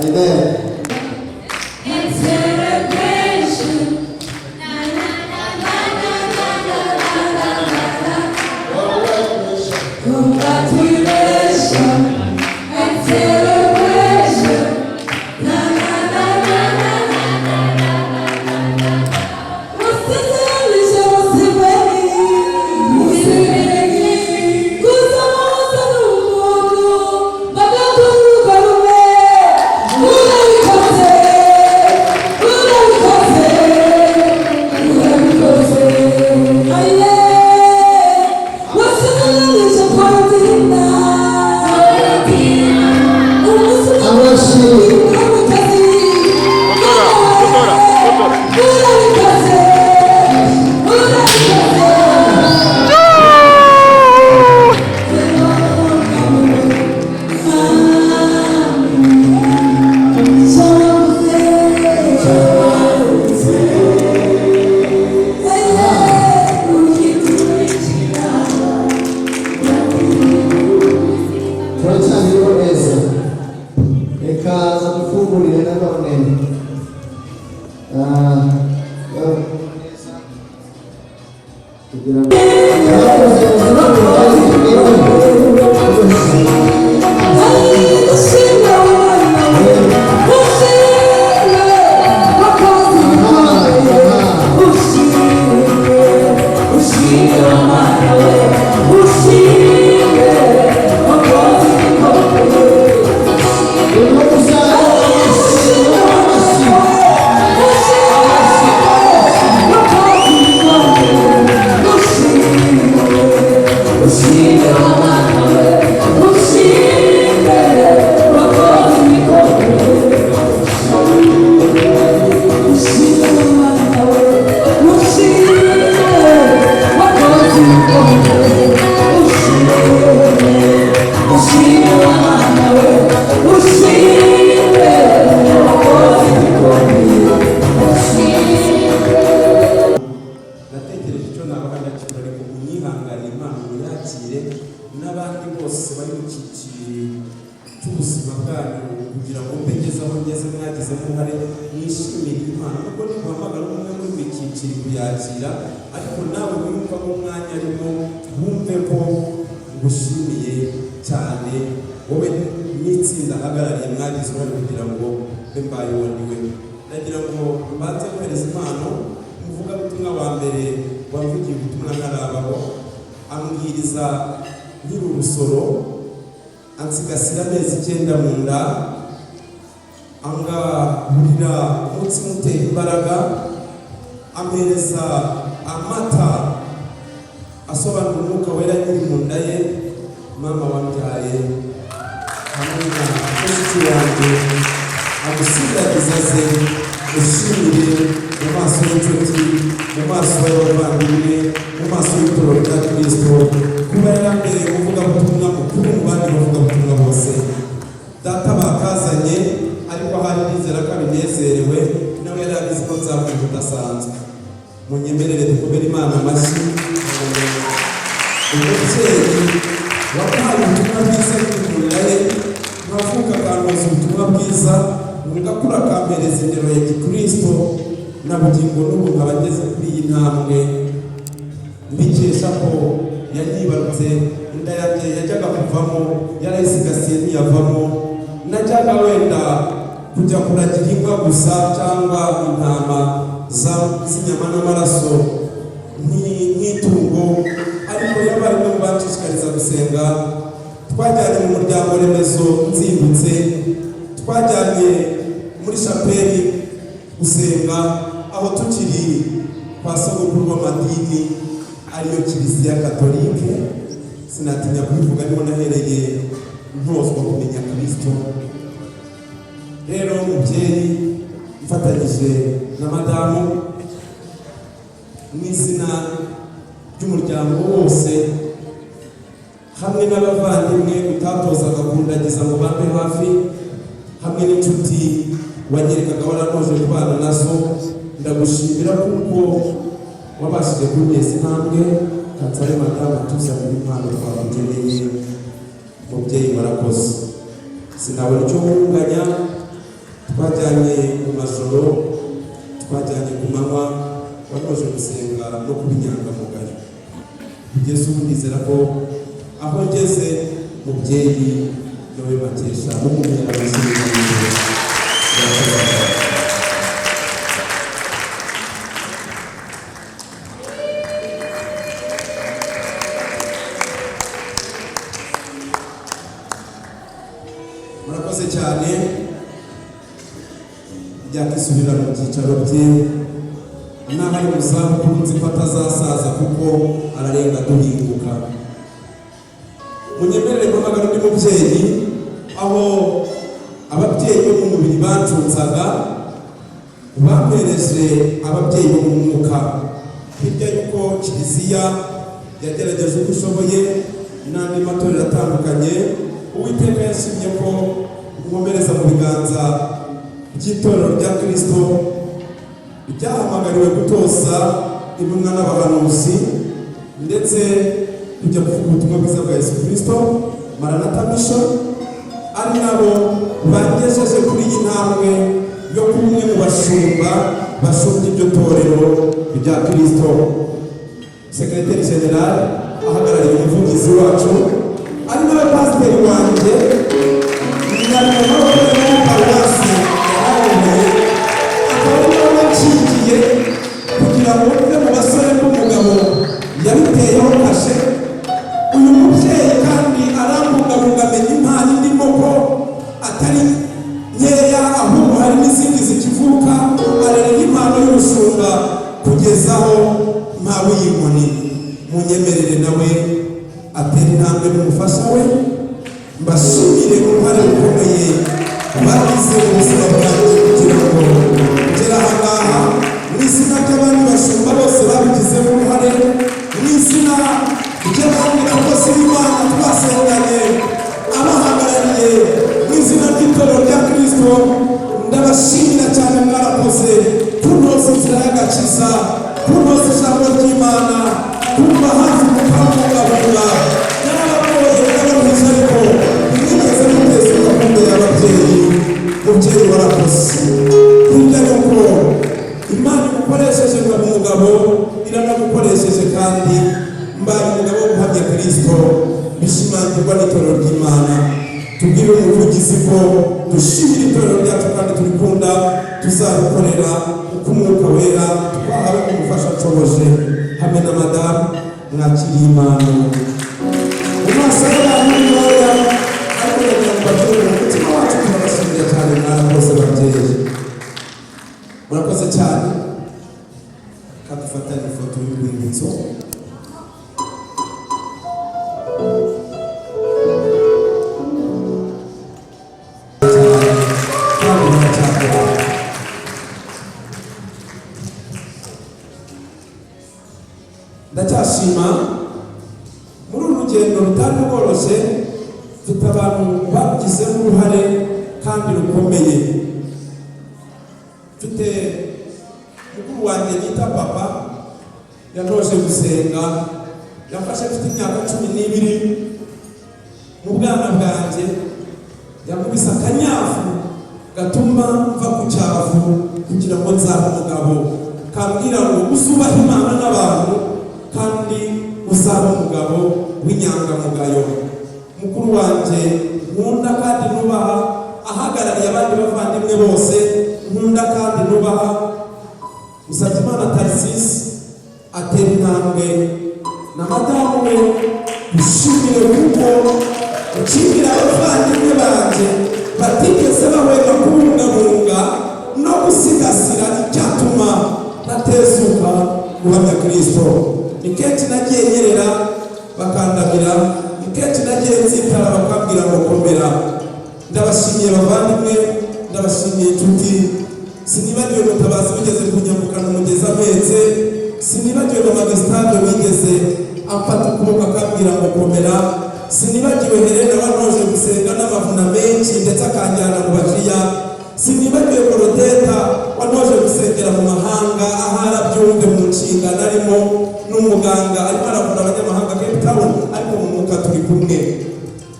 Amen.
gusa cyangwa intama z'inyama n'amaraso n'itungo, ariko yabaye no kubashishikariza gusenga. Twajyanye mu muryango remezo Nzindutse, twajyanye muri chapeli gusenga, aho tukiri kwa sogokuru w'amadini ariyo Kiliziya Katolike. Sinatinya kubivuga, niho nahereye ntozwa kumenya Kristo. Rero mubyeyi mfatanyije na madamu mu izina ry'umuryango wose, hamwe n'abavandimwe utatozaga kundagiza ngo bambe hafi, hamwe n'inshuti wanyerekaga waranoje kubana nazo, ndagushimira kuko wabashije kunteza intambwe. Kansare madamu tuzanira impano twakugeneye. Mubyeyi warakoze, sinabona icyo wunganya. Twajyanye mu majoro, twajyanye ku manywa, wanoje gusenga no kuba inyangamugayo. Kugeza ubu nizera ko aho ngeze mubyeyi nawe bakesha umumera w'isirayeli. Murakoze cyane. Yakisubira mu byicaro bye, naho ari mu zabukuru nzi ko atazasaza kuko ararenga duhinguka. Munyemerere mpamagara undi mubyeyi, aho ababyeyi bo mu mubiri bancunzaga bampereje ababyeyi bo mu mwuka. Hirya y'uko Kiliziya yagerageje uko ishoboye n'andi matorero atandukanye, Uwiteka yashimye ko nkomereza mu biganza by'itorero rya Kristo ryahamagariwe gutoza intumwa n'abahanuzi ndetse kujya kuvuga ubutumwa bwiza bwa Yesu Kristo, Maranatha Mission, ari nabo bagejeje kuri iyi ntambwe yo kuba umwe mu bashumba bashumba iryo torero rya Kristo. Sekretari General ahagarariye umuvugizi wacu, ari nawe pasiteri wanjye, paruwasi yararemeye, akaba ariwe wacikiye kugira ngo umwe mu basore n'umugabo yabiteyeho kashe. Uyu mubyeyi kandi arambungabunga, amenya impano indimo ko atari nkeya, ahubwo hari n'izindi zikivuka. Arerera impano y'ubushumba kugeza aho mpawe iyi nkoni. Munyemerere nawe atera intambwe n'umufasha we. Mbashimire uruhare rukomeye bagize mu buzima bwanjye kugira ngo ngere aha ngaha. Mu izina ry'abandi bashumba bose babigizemo uruhare, mu izina ry'abandi bakozi b'Imana twasenganye abahagarariye, mu izina ry'itorero rya Kristo, ndabashimira cyane. Mwarakoze kunoza inzira y'agakiza, kunoza ijambo ry'Imana, kumva hafi mukabungabunga. Yarabagoye n'abaruhiza, ariko ntimwigeze muteza urukundo y'ababyeyi. Mubyeyi warakoze. Hirya y'uko Imana igukoresheje ngo umugabo, iranagukoresheje kandi mbaye umugabo wo guhamya Kristo, bishimangirwa n'itorero ry'Imana. Tubwire umuvugizi ko dushimira itorero ryacu kandi turikunda, tuzabikorera uko Umwuka Wera twahawe kumufasha nshoboje. Hamwe na madamu mwakiriye impano mu maso y'abantu ntoya, ariko kugira ngo bature mu mutima wacu. Turabashimira cyane, mwarakoze babyeyi, murakoze cyane. Kadufatanye ifoto y'urwibutso. Ndacyashima muri uru rugendo rutari rworoshye, mfite abantu babigizemo uruhare kandi rukomeye. Mfite mukuru wanjye yita papa, yantoje gusenga, yafashe mfite imyaka 12. Mu bwana bwanjye yakubise akanyafu gatuma mva ku cyavu kugira ngo nzabe umugabo. Kambwira ngo uzubahe Imana n'abantu kandi uzaba umugabo w'inyangamugayo. Mukuru wanjye nkunda kandi nubaha, ahagarariye abandi bavandimwe bose nkunda kandi nubaha, Musabyimana Tarsisi atera intambwe na madamu we bishimire kuko ukingira abavandimwe banje batigeze bahwema kubungabunga no gusigasira icyatuma natezuka guhamya Kristo. Ni kenshi nagiye nyerera bakandamira, ni kenshi nagiye nzitara bakambwira ngo komera. Ndabashimiye bavandimwe, ndabashimiye inshuti. Sinibagiwe Mutabazi wigeze kunyambukana umugezi ametse, sinibagiwe Mama Gustave wigeze amfata ukuboko akambwira ngo komera, sinibagiwe Helena wanoje gusenga n'amavuna menshi ndetse akanjyana mu bajiya, sinibagiwe Korodeta wanoje gusengera mu mahanga ahara byumve mu nshinga narimo n'umuganga ariko aravura abanyamahanga Cape Town, ariko mu mwuka turi kumwe.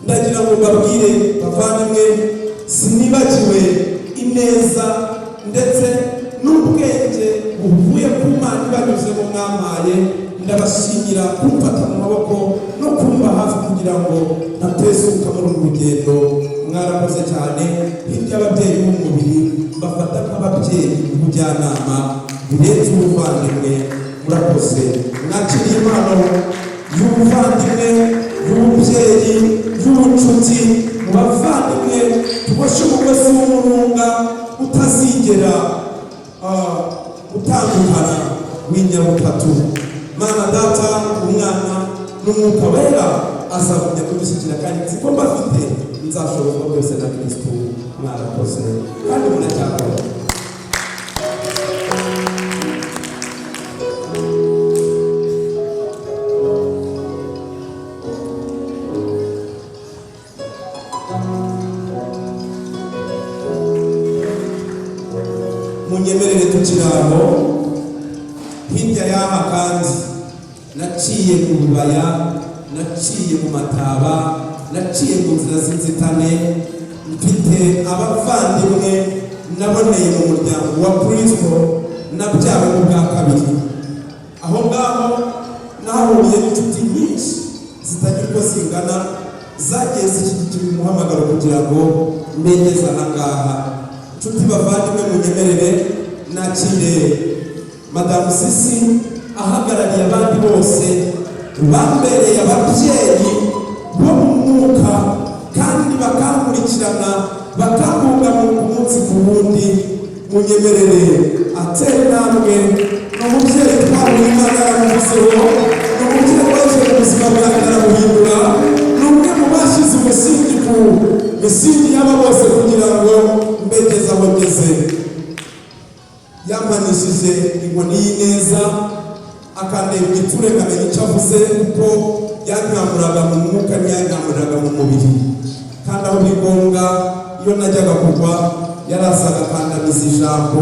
Ndagira ngo babwire bavandimwe, sinibagiwe ineza ndetse n'ubwenge buvuye ku Mana banyuze mu mwampaye. Ndabashimira kumfata mu maboko no kumba hafi kugira ngo natezuka muri uru rugendo. Mwarakoze cyane. Hirya y'ababyeyi b'umubiri bafata nk'ababyeyi ubujyanama birenze ubuvandimwe. Murakoze. Mwakiriye impano y'ubuvandimwe, y'ububyeyi, y'ubucuti mu bavandimwe. Tuboshe umugozi w'umurunga utazigera utandukana w'inyabutatu. Mana Data, Umwana n'Umwuka Wera azagumya kudushyigikira kandi nzi ko mbafite nzashobozwa byose na Kristo. Mwarakoze kandi munacyakora. Munyemerere tukiramo hirya y'aha kandi naciye mu bibaya, naciye mu mataba, naciye mu nzira z'inzitane, mfite abavandimwe naboneye mu muryango wa Kristo nabyawe mu bwa kabiri. Aho ngaho nahahuriye n'inshuti nyinshi zitagira uko zingana zagiye zishyigikira umuhamagaro kugira ngo mbegeze aha ngaha. Inshuti bavandimwe, munyemerere nakire Madamu Sisi ahagarariye abandi bose bambereye ababyeyi bo mu mwuka kandi bakankurikirana bakambungabunga umunsi ku wundi. Munyemerere atera intambwe. Ni umubyeyi twahuye Imana yaramuvuzeho, ni umubyeyi waje mu buzima bwanjye arabuhindura, ni umwe mu bashyize umusingi ku misingi y'aba bose kugira ngo mbegeze aho ngeze. Yampanishije inkoni y'ineza akandeba igitsure nkamenya icyo avuze kuko yankamuraga mu mwuka ntiyankamuraga mu mubiri. Kandi aho biri ngombwa iyo najyaga kugwa yarazaga akandamiza ijambo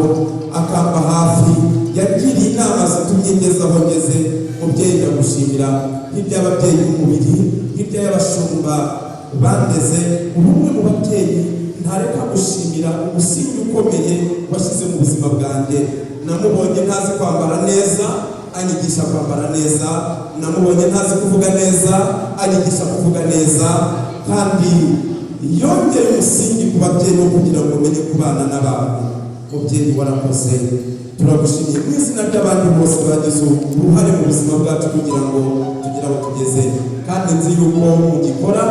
akamba hafi. Yagiriye inama zitumye ngeze aho ngeze. Mubyeyi ndagushimira. Hirya y'ababyeyi b'umubiri, hirya y'abashumba bandeze, uri umwe mu babyeyi ntareka gushimira umusingi ukomeye washyize mu buzima bwanjye. Namubonye ntazi kwambara neza anyigisha kwambara neza, namubonye ntazi kuvuga neza anyigisha kuvuga neza, kandi yongeye umusingi ku babyeyi no kugira ngo umenye kubana n'abantu. Mubyeyi warakoze, turagushimiye mu izina ry'abandi bose bagize uruhare mu buzima bwacu kugira ngo tugire aho tugeze. Kandi nzi yuko mugikora,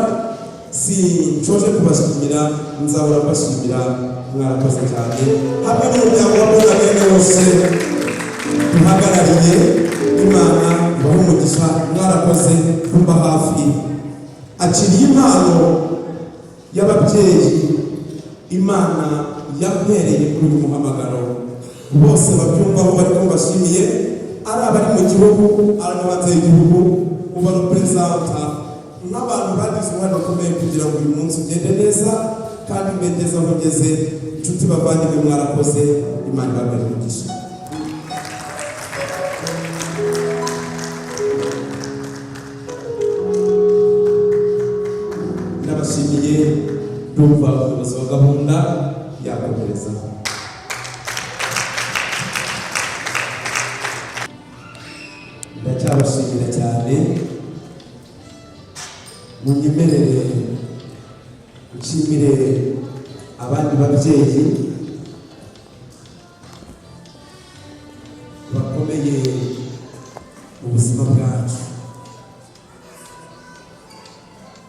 sincoje kubashimira, nzahora mbashimira. Mwarakoze cyane. Hamwe n'umuryango wa Bonabene wose duhagarariye, Imana ibahe umugisha. Mwarakoze kumba hafi. Akiriye impano y'ababyeyi Imana yampereye kuri uyu muhamagaro. Bose babyumvaho bari ko bashimiye, ari abari mu gihugu, ari n'abateye igihugu, ubarepresenta n'abantu bagize uruhare rukomeye kugira ngo uyu munsi ugende neza kandi mbegeze aho ngeze. Inshuti bavandimwe, mwarakoze. Imana ibahe umugisha. Ndabashimiye. Ndumva umuyobozi wa gahunda yakomereza. Ndacyabashimira cyane. Munyemerere nshimire abandi babyeyi bakomeye buzima bwacu.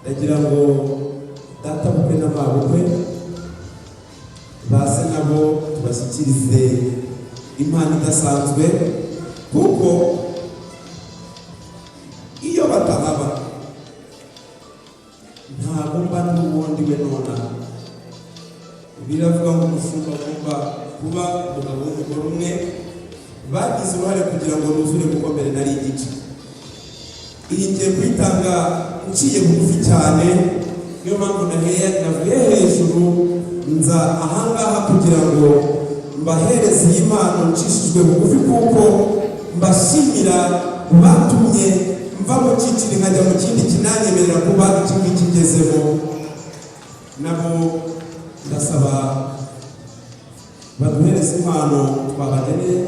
Ndagira ngo data bukwe n'amabukwe baze nabo tubashyikirize impano idasanzwe, kuko iyo batahaba ntabwo mba n'ubundi we nona. Biravuga ngo umushumba agomba kuba umugabo w'umugore umwe, bagize uruhare kugira ngo nuzure kuko mbere nari igice. Iyi ngiye kuyitanga nciye bugufi cyane, niyo mpamvu navuye hejuru nza ahangaha kugira ngo mbahereze iyi mpano ncishijwe bugufi, kuko mbashimira batumye mva mu cyiciro nkajya mu kindi kinanyemerera kuba iki ngiki ngezemo. Nabo ndasaba baduhereze impano twabageneye.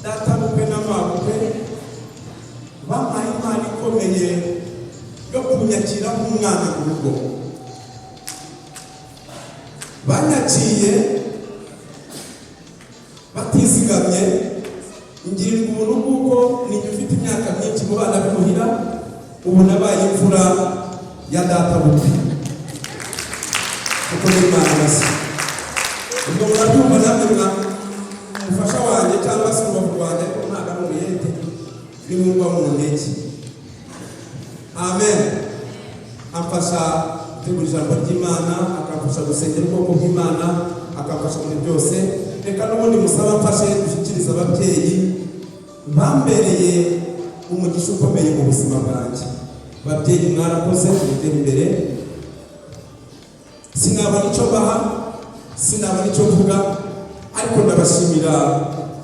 Data bukwe n'amabukwe bampaye impano ikomeye yo kunyakira nk'umwana mu rugo. Banyakiye batizigamye, ngirirwa ubuntu kuko ninjye ufite imyaka myinshi mu bana b'imuhira, ubu nabaye imfura ya data bukwe kuko ni Imana basa. Ubwo murabyumva namwe umufasha wanjye cyangwa se urubavu rwanjye ko ntabwo ari umuyete n'umwumva mu ntege. Amen. Amfasha gutegura ijambo ry'Imana, akamfasha gusengera ubwoko bw'Imana, akamfasha muri byose. Reka n'ubundi musaba mfashe gushyikiriza ababyeyi bambereye umugisha ukomeye mu buzima bwanjye. Babyeyi mwarakoze mutera imbere, sinabona icyo baha, sinabona icyo mvuga, ariko ndabashimira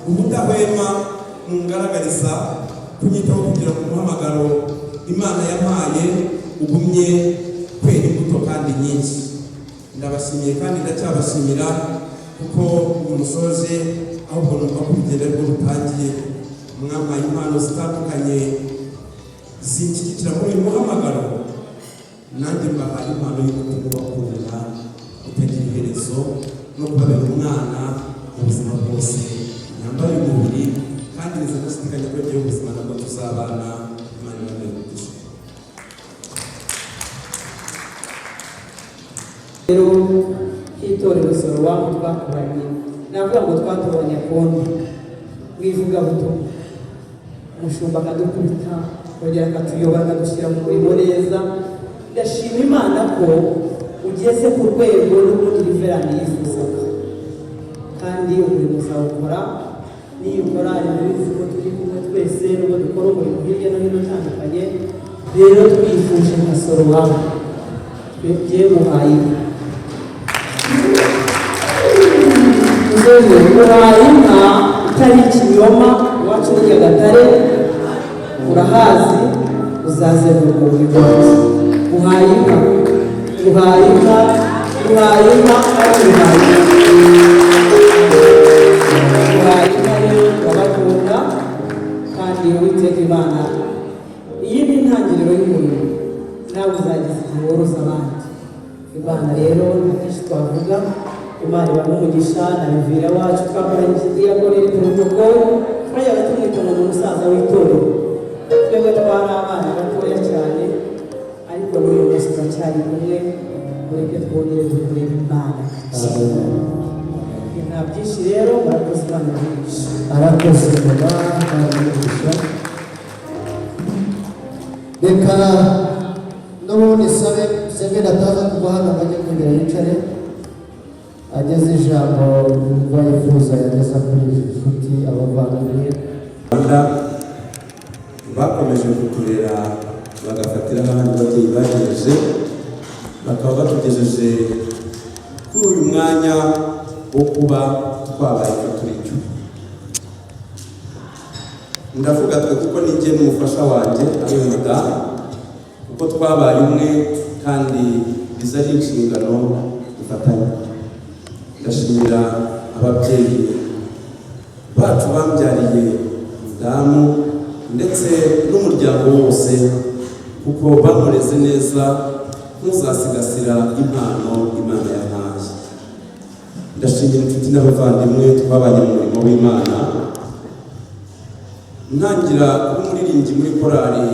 ubudahwema mungaragariza kunyitaho kugira ngo umuhamagaro Imana yampaye ugumye kwera imbuto kandi nyinshi. Ndabashimiye kandi ndacyabashimira kuko umusoje ahubwo numva ko urugendo rwo rutangiye. Mwampaye impano zitandukanye zinshyigikira muri uyu muhamagaro, nanjye mbahaye impano y'umutima ubakunda utagira iherezo no kubabera umwana mu buzima bwose. Nyambaye umubiri kandi niza gushidikanya ko ngiye ubuzima nabwo tuzabana. Imana ibabere umugisha.
Rero itorero Sorowamu twakoranye, navuga ngo twatubonye kundi wivuga buto umushumba akadukubita kongera akatuyobora akadushyira mu murimo neza. Ndashima Imana ko ugeze ku rwego n'ubundi Reverend yifuzaga, kandi umurimo uzawukora. Niyo ukora ibizi ko turi kumwe twese n'ubwo dukora umurimo hirya no hino utandukanye. Rero twifuje nka Sorowamu twebwe muhaye uhaye inka itari ikinyoma. Iwacu ni Nyagatare, urahazi, uzaze mu rwuri rwose. Uhaye inka, uhaye inka, uhaye inka, kandi uhaye inka rero urabakunda kandi Uwiteka Imana. Iyi ni intangiriro y'umurimo, nawe uzagize igihe woroza abandi. Imana rero nta byinshi twavuga. Imana ibamugisha na Revera wacu twakoranye ikidiyakorera protokolo twajyaga tumwita ngo umusaza w'itorero. Twebwe twari abana batoya cyane, ariko n'uyu munsi turacyari kumwe. Mureke twongere dukorere Imana. Nta byinshi rero, murakoze Imana ibamugisha.
arakoze mama aramugisha. Reka n'ubundi Severa ataza kuva hano bajya kwibera yicare ageze ijambo rwa yifuza yageza kuri inshuti abavandimwe.
Bakomeje kuturera bagafatira n'abandi babyeyi bagejeje, bakaba batugejeje kuri uyu mwanya wo kuba twabaye turicyo. Ndavuga twe kuko ninjye n'umufasha wanjye ari umudamu, kuko twabaye umwe kandi biza ari inshingano dufatanya. Ndashimira ababyeyi bacu bambyariye umudamu ndetse n'umuryango wose, kuko bamureze neza
ntuzasigasira impano Imana yampaye. Ndashimira inshuti n'abavandimwe twabanye mu murimo w'Imana, ntangira kuba umuririmbyi muri korali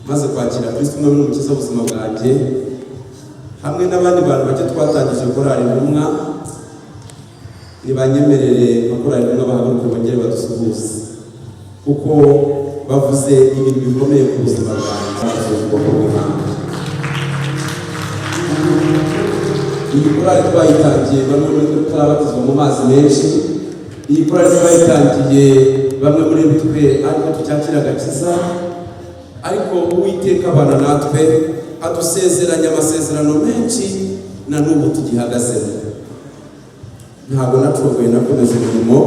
maze kwakira Kristo umwe n'umukiza w'ubuzima bwanjye, hamwe n'abandi bantu bake twatangije korali Intumwa. Nibanyemerere korali Intumwa bahaguruke bongere badusuhuze, kuko bavuze ibintu bikomeye ku buzima bwanjye ubwoko bw'Imana. Iyi korali twayitangiye bamwe muri twe turabatizwa mu mazi menshi. Iyi korali twayitangiye bamwe muri twe ariko tucyakira agakiza, ariko Uwiteka abana natwe adusezeranya amasezerano menshi na n'ubu tugihagazemo. Ntabwo nacogoye, nakomeje umurimo,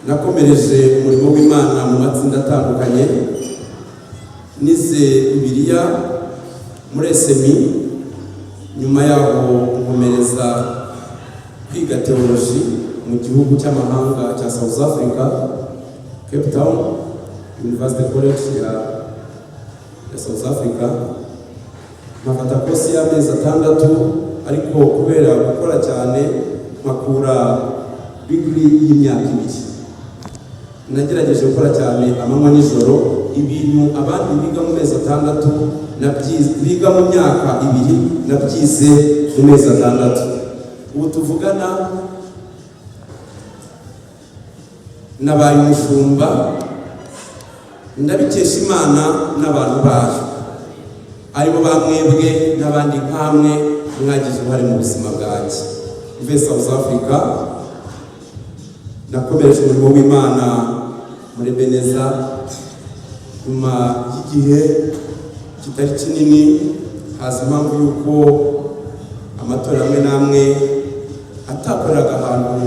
nakomereje umurimo w'Imana mu matsinda atandukanye. Nize Bibiliya muri SMI, nyuma yaho nkomereza kwiga teoloji mu gihugu cy'amahanga cya South Africa, Cape Town University College ya South Africa. Nkafata kosi y'amezi 6, ariko kubera gukora cyane makura degree y'imyaka 2. Nagerageje gukora cyane amanywa n'ijoro, ibintu abandi biga mu mezi 6 biga mu myaka 2 nabyize mu mezi 6. Ubu tuvugana nabaye umushumba, ndabikesha Imana n'abantu bayo, aribo bamwebwe n'abandi nkamwe mwagize uruhare mu buzima bwanjye. Mvuye South Africa, nakomereje umurimo w'Imana muri Beneza. Nyuma y'igihe kitari kinini haza impamvu y'uko amatora amwe n'amwe atakoreraga ahantu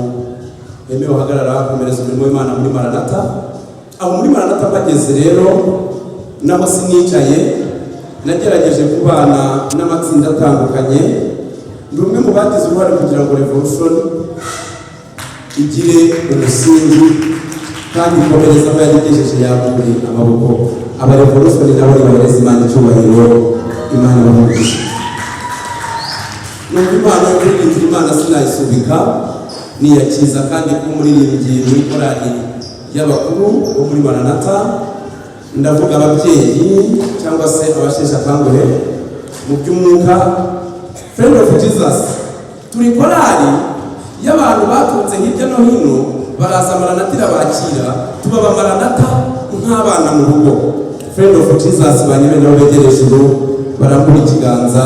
hemewe hagarara komereza umurimo w'Imana muri Maranatha. Aho muri Maranatha bageze rero naho sinicaye, nagerageje kubana n'amatsinda atandukanye. Ndi umwe mu bagize uruhare kugira ngo Revolution igire umusingi kandi ikomereza aho yagejeje yagure amaboko. Aba Revolution nabo bahereza Imana icyubahiro, Imana ibamugisha. Numva impano yo kuririmba Imana sinayisubika, niyakiza kandi k'umuririmbyi muri korali y'abakuru bo muri Maranatha. Ndavuga ababyeyi cyangwa se abasheshe akanguhe mu by'umwuka. Friend of Jesus, turi korali y'abantu baturutse hirya no hino, baraza Maranatha irabakira, tuba Maranatha nk'abana mu rugo. Friend of Jesus banyeme nabo begereje ubu barambura ikiganza,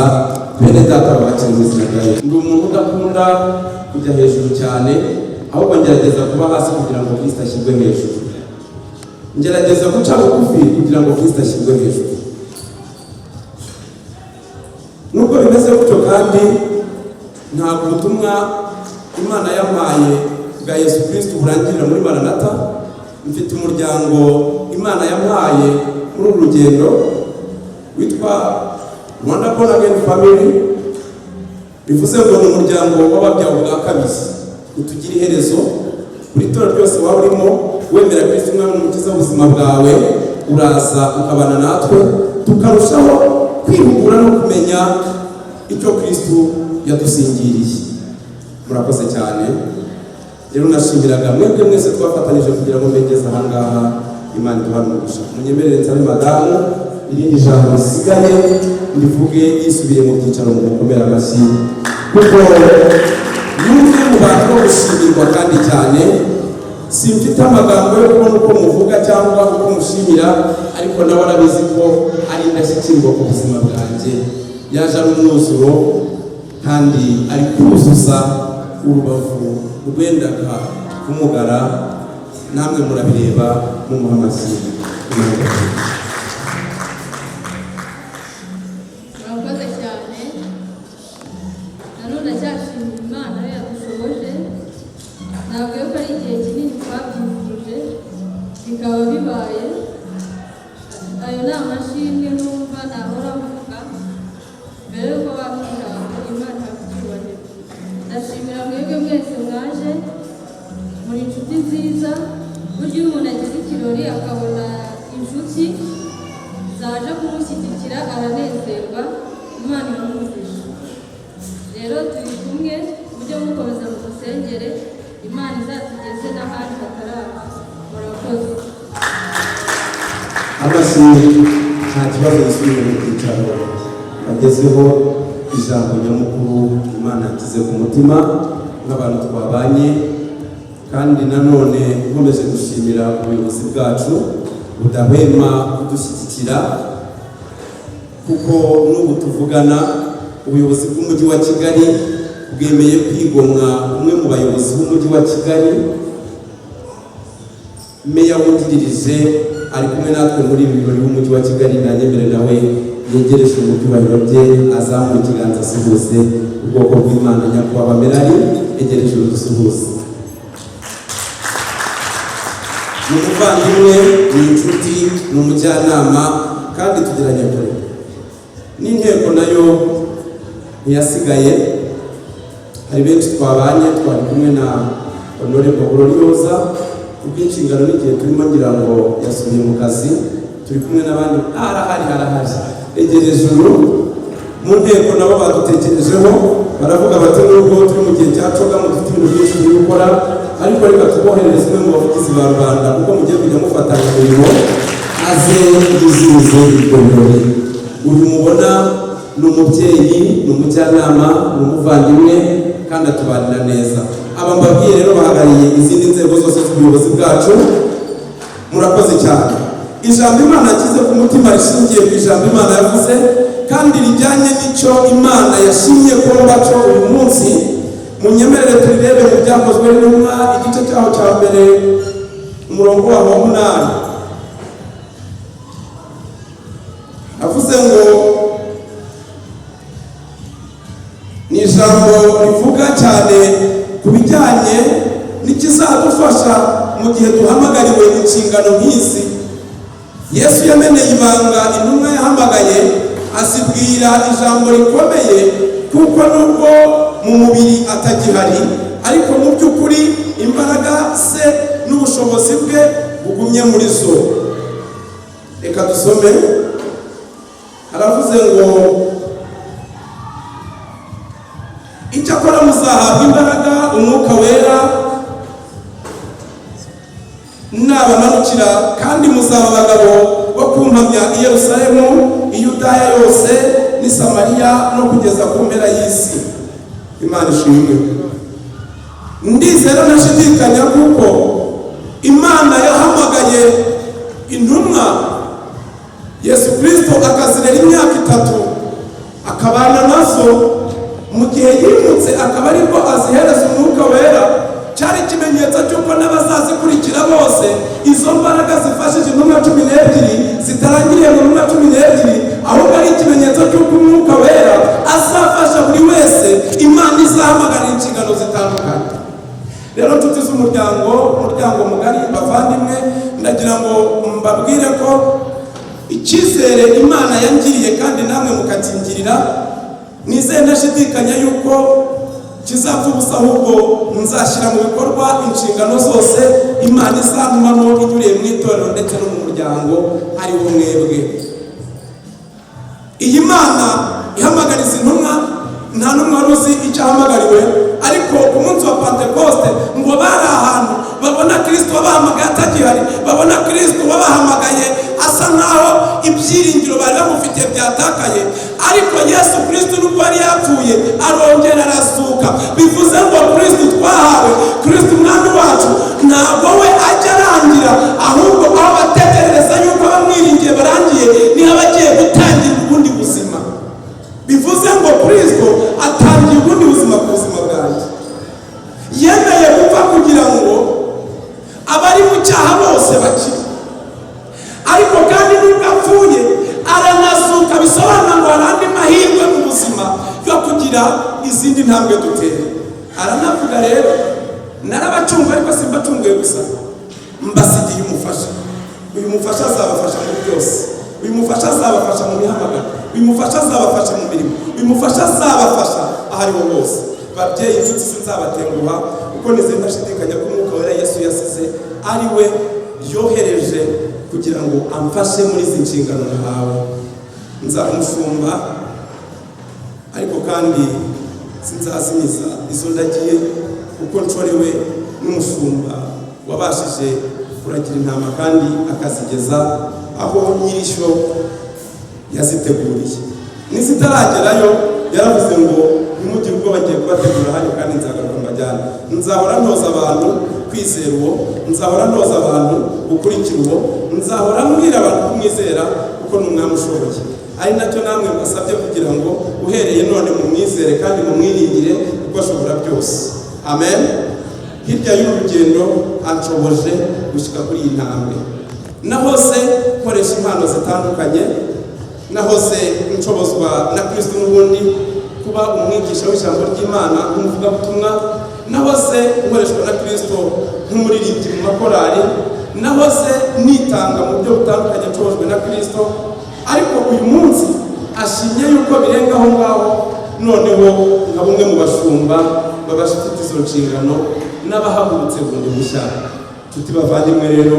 bene data babakira mu izina rya Yesu. Ndi umuntu udakunda kujya hejuru cyane, ahubwo ngerageza kuba hasi kugira ngo Kristo ashyirwe hejuru. Ngerageza guca bugufi kugira ngo Kristo ashyirwe hejuru. Nubwo bimeze gutyo kandi ntabwo ubutumwa Imana yampaye bwa Yesu Kristo burangirira muri Maranatha. Mfite umuryango Imana yampaye muri uru rugendo witwa Rwanda Born Again Family. Bivuze ngo ni umuryango w'ababyawe bwa kabiri, utugira iherezo. Buri tora ryose waba urimo wemera Kristo umwami n'umukiza w'ubuzima bwawe, uraza ukabana natwe, tukarushaho kwihugura no kumenya icyo Kristo yadusingiriye. Murakoze cyane. Rero nashimiraga mwebwe mwese twafatanije kugira ngo mbegeze ahangaha. Imana iduhane umugisha. Munyemerere nsabe madamu irindi jambo risigaye ndivuge yisubiye mu byicaro mu gukomera amashyi, kuko n'umwe mu bantu bo gushimirwa kandi cyane. Simfite amagambo yo kubona uko muvuga cyangwa uko mushimira, ariko nawe arabizi ko ari indashyikirwa ku buzima bwanjye. Yaje ari umwuzuro kandi ari kuzuza urubavu rwendaga kumugara. Namwe murabireba mumuha amashyi.
Murakoze cyane. Nanone cyashimira Imana yadushoboje. Ntabwo yuko ari igihe kinini twabyifuje bikaba bibaye. Ayo ni amashimwe numva nahora mvuga mbere yuko bavuga ngo Imana yakucyubahiro. Ndashimira mwebwe mwese mwaje, muri inshuti nziza. Burya iyo umuntu agize ikirori akabona inshuti zaje kumushyigikira aranezerwa. Imana imumugisha. Rero turi kumwe mujye mukomeza mudusengere, Imana izatugeze n'ahandi hataraba. Murakoze.
Amashuri nta kibazo gisubire mu cyicaro bagezeho ijambo nyamukuru Imana yagize ku mutima n'abantu twabanye, kandi nanone nkomeje gushimira ubuyobozi bwacu budahwema kudushyigikira, kuko n'ubu tuvugana ubuyobozi bw'umujyi wa Kigali bwemeye kwigomwa umwe mu bayobozi b'umujyi wa Kigali. Meya wungirije ari kumwe natwe muri ibi birori b'umujyi wa Kigali, nanyemere nawe yegereje mu byubahiro bye azamura ikiganza asuhuze ubwoko bw'Imana nyakubahwa Merari, yegereje udusuhuze. Ni umuvandimwe, ni inshuti, ni umujyanama, kandi tugiranye kure. N'inteko nayo ntiyasigaye, hari benshi twabanye, twari kumwe na Honorable Gloriosa ubw'inshingano n'igihe turimo ngira ngo yasubiye mu kazi, turi kumwe n'abandi arahari egereje ijuru. Mu nteko nabo badutekerejeho baravuga bati nubwo turi mu gihe cya coga mu dufite ibintu byinshi turi gukora, ariko reka tuboherereze umwe mu bavugizi ba rubanda kuko mugiye kujya mufatanya imirimo aze yizihize ibyo birori. Uyu mubona ni umubyeyi, ni umujyanama, ni umuvandimwe, kandi atubanira neza. Aba mbabwiye rero bahagarariye izindi nzego zose z'ubuyobozi bwacu. Murakoze cyane. Ijambo Imana yakize ku mutima rishingiye ku ijambo Imana yavuze, kandi rijyanye n'icyo Imana yashimye ko baco uyu munsi. Munyemerere turirebe mu byakozwe n'intumwa igice cyaho cya mbere umurongo waho wa 8. Avuze ngo ni ijambo rivuga cyane ku bijyanye n'ikizadufasha mu gihe duhamagariwe inshingano nk'izi. Yesu yameneye ibanga intumwa yahamagaye, azibwira ijambo rikomeye, kuko nubwo mu mubiri atagihari, ariko mu by'ukuri imbaraga se n'ubushobozi bwe bugumye muri zo. Reka dusome. Haravuze ngo icyakora muzahabwa imbaraga umwuka wera nabamanukira, kandi muzaba abagabo bo kumpamya i Yerusalemu, i Yudaya yose n'i Samariya no kugeza ku mpera y'isi. Imana ishimwe. Ndizera ntashidikanya kuko Imana yahamagaye intumwa Yesu Kristo akazirera imyaka 3 akabana nazo. Mu gihe yimutse akaba ariko azihereza umwuka wera, cyari ikimenyetso cy'uko n'abazazikurikira bose izo mbaraga zifashije intumwa 12 zitarangiriye mu ntumwa 12, ahubwo ari ikimenyetso cy'uko umwuka wera azafasha buri wese Imana izahamagarira inshingano zitandukanye. Rero nshuti z'umuryango mugari, bavandimwe, ndagira ngo mbabwire ko icyizere Imana yangiriye kandi namwe mukakingirira, nizeye ntashidikanya yuko kizapfa ubusa, ahubwo nzashyira mu bikorwa inshingano zose Imana izamumamo inyuriye mu itorero ndetse no mu muryango ari wo mwebwe. Iyi Mana ihamagariza intumwa, nta n'umwe wari uzi icyo ahamagariwe, ariko ku munsi wa Pentekoste ngo bari ahantu babona Kristo wabahamagaye atagihari, babona Kristo wabahamagaye asa nkaho ibyiringiro bari bamufitiye byatakaye. Ariko Yesu Kristo nubwo yari yapfuye arongera arazuka, bivuze ngo Kristo twahawe, Kristo umwami wacu, ntabwo we ajya arangira, ahubwo aho batekereza yuko bamwiringiye barangiye, niho bagiye gutangira ubundi buzima. Bivuze ngo Kristo atangiye ubundi buzima ku buzima bwanjye. Yemeye gupfa kugira ngo abari mu cyaha bose bakire, ariko kandi nubwo apfuye aranazuka, bisobanura ngo hari andi mahirwe mu buzima yo kugira izindi ntambwe dutera. Aranavuga rero, narabacunga ariko simbacunguye gusa, mbasigiye umufasha. Uyu mufasha azabafasha muri byose, uyu mufasha azabafasha mu mihamagaro, uyu mufasha azabafasha mu mirimo, uyu mufasha azabafasha ahariho hose. Babyeyi, inshuti, sinzabatenguha kuko nizeye ntashidikanya ko umwuka wera Yesu yasize ari we yohereje kugira ngo amfashe muri izi nshingano nahawe. Nzaba umushumba ariko kandi sinzazimiza izo ndagiye, kuko nshorewe n'umushumba wabashije kuragira intama kandi akazigeza aho nyirishyo yaziteguriye. Nizitaragerayo yaravuze ngo ntimugire ubwo bagiye kubategura hano kandi nzagaruka mbajyane. Nzahora ntoza abantu kwizera uwo, nzahora ntoza abantu gukurikira uwo, nzahora mbwira abantu kumwizera kuko ni umwami ushoboye. Ari nacyo namwe mbasabye kugira ngo uhereye none mumwizere kandi mumwiringire kuko ashobora byose. Amen. Hirya y'urugendo anshoboje gushyika kuri iyi ntambwe. Nahose nkoresha impano zitandukanye, nahose nshobozwa na Kristo n'ubundi kuba umwigisha w'ijambo ry'Imana nk'umuvugabutumwa, nahose nkoreshwa na Kristo nk'umuririmbyi mu makorari, nahose nitanga mu buryo butandukanye nshobojwe na Kristo. Ariko uyu munsi ashimye yuko birenga aho ngaho, noneho nka bumwe mu bashumba babafite izo nshingano n'abahagurutse bundi bushya. Tuti bavandimwe rero,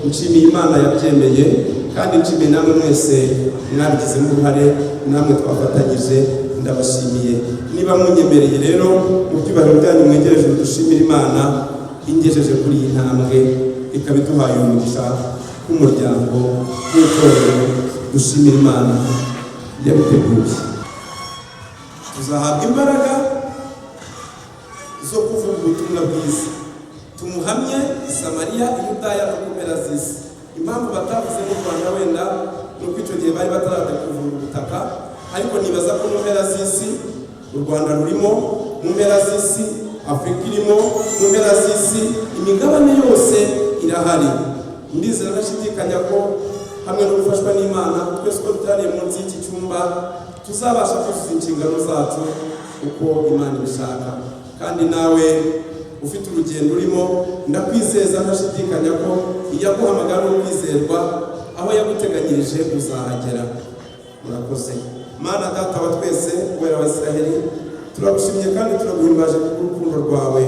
nshimiye Imana yabyemeye kandi nshimiye namwe mwese mwabigizemo uruhare, namwe twafatanyije, ndabashimiye. Niba munyemereye rero mu byubahiro byanyu mwegereje dushimira Imana ingejeje kuri iyi ntambwe, ikaba iduhaye umugisha nk'umuryango w'itorero. Dushimira Imana yabiteguye. Tuzahabwa imbaraga zo kuvuga ubutumwa bwiza, tumuhamye Samariya, Yudaya no ku mpera z'isi. Impamvu batavuze mu Rwanda wenda nuko icyo gihe bari batarajya kuvura ubutaka, ariko nibaza ko mu mpera z'isi u Rwanda rurimo, mu mpera z'isi Afurika irimo, mu mpera z'isi imigabane yose irahari. Ndizera ndashidikanya ko hamwe no gufashwa n'Imana twese ko tutariye munsi y'iki cyumba tuzabasha kuzuza inshingano zacu uko Imana ibishaka. Kandi nawe ufite urugendo urimo, ndakwizeza ndashidikanya ko iyaguhamagara no kwizerwa aho yaguteganyirije uzahagera. Murakoze. Mana Data wa twese, wera wa Israheli, turagushimiye kandi turaguhimbaje kubw'urukundo rwawe.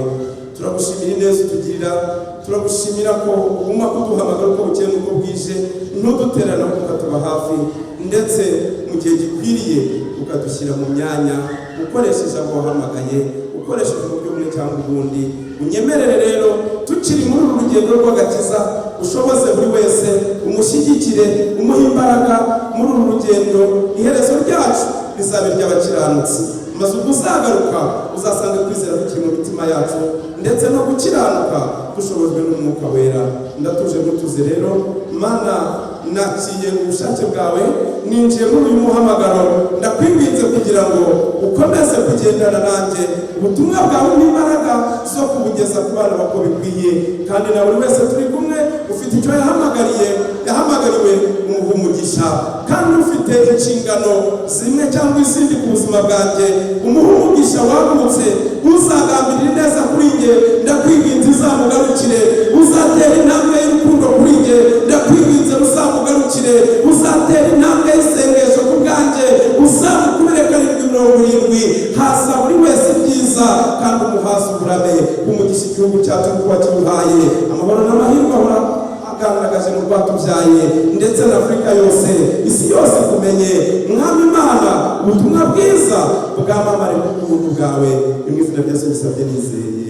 Turagushimira ineza utugirira, turagushimira ko uguma kuduhamagara uko bukeye n'uko bwije, ntuduterana ukatuba hafi, ndetse mu gihe gikwiriye ukadushyira mu myanya ukoresheje abo wahamagaye, ukoresheje uburyo bumwe cyangwa ubundi. Unyemerere rero tukiri muri uru rugendo rw'agakiza, ushoboze buri wese, umushyigikire, umuhe imbaraga muri uru rugendo. Iherezo ryacu rizabe iry'abakiranutsi, maze ubwo uzagaruka uzasanga kwizera bikiri mu mitima yacu, ndetse no gukiranuka dushobojwe n'umwuka wera. Ndatuje mutuze rero Mana, nakiye ubushake bwawe, ninjiye muri uyu muhamagaro, ndakwinginze kugira ngo ukomeze kugendana nanjye, ubutumwa bwawe n'imbaraga zo kubugeza ku bana bako bikwiye. Kandi na buri wese turi kumwe ufite icyo yahamagariwe umuha umugisha, kandi ufite inshingano zimwe cyangwa izindi ku buzima bwanjye umuha umugisha wagutse. Uzagambirira neza kuri njye, ndakwinginze uzamugarukire. Uzatera intambwe y'urukundo kuri njye, ndakwinginze uzamugarukire. Uzatera intambwe y'isengesho ku bwanjye, uzamukubire 770. Haza buri wese byiza kandi umuhaza uburame. Umugisha igihugu cyacu kuko wakimuhaye, amahoro n'amahirwe ahora agaragaje mu rwatubyaye, ndetse na Afurika yose, isi yose kumenye Mwami Imana ubutumwa bwiza bwamamare mu bw'ubuntu bwawe. Mu izina rya Yesu bisabye nizeye.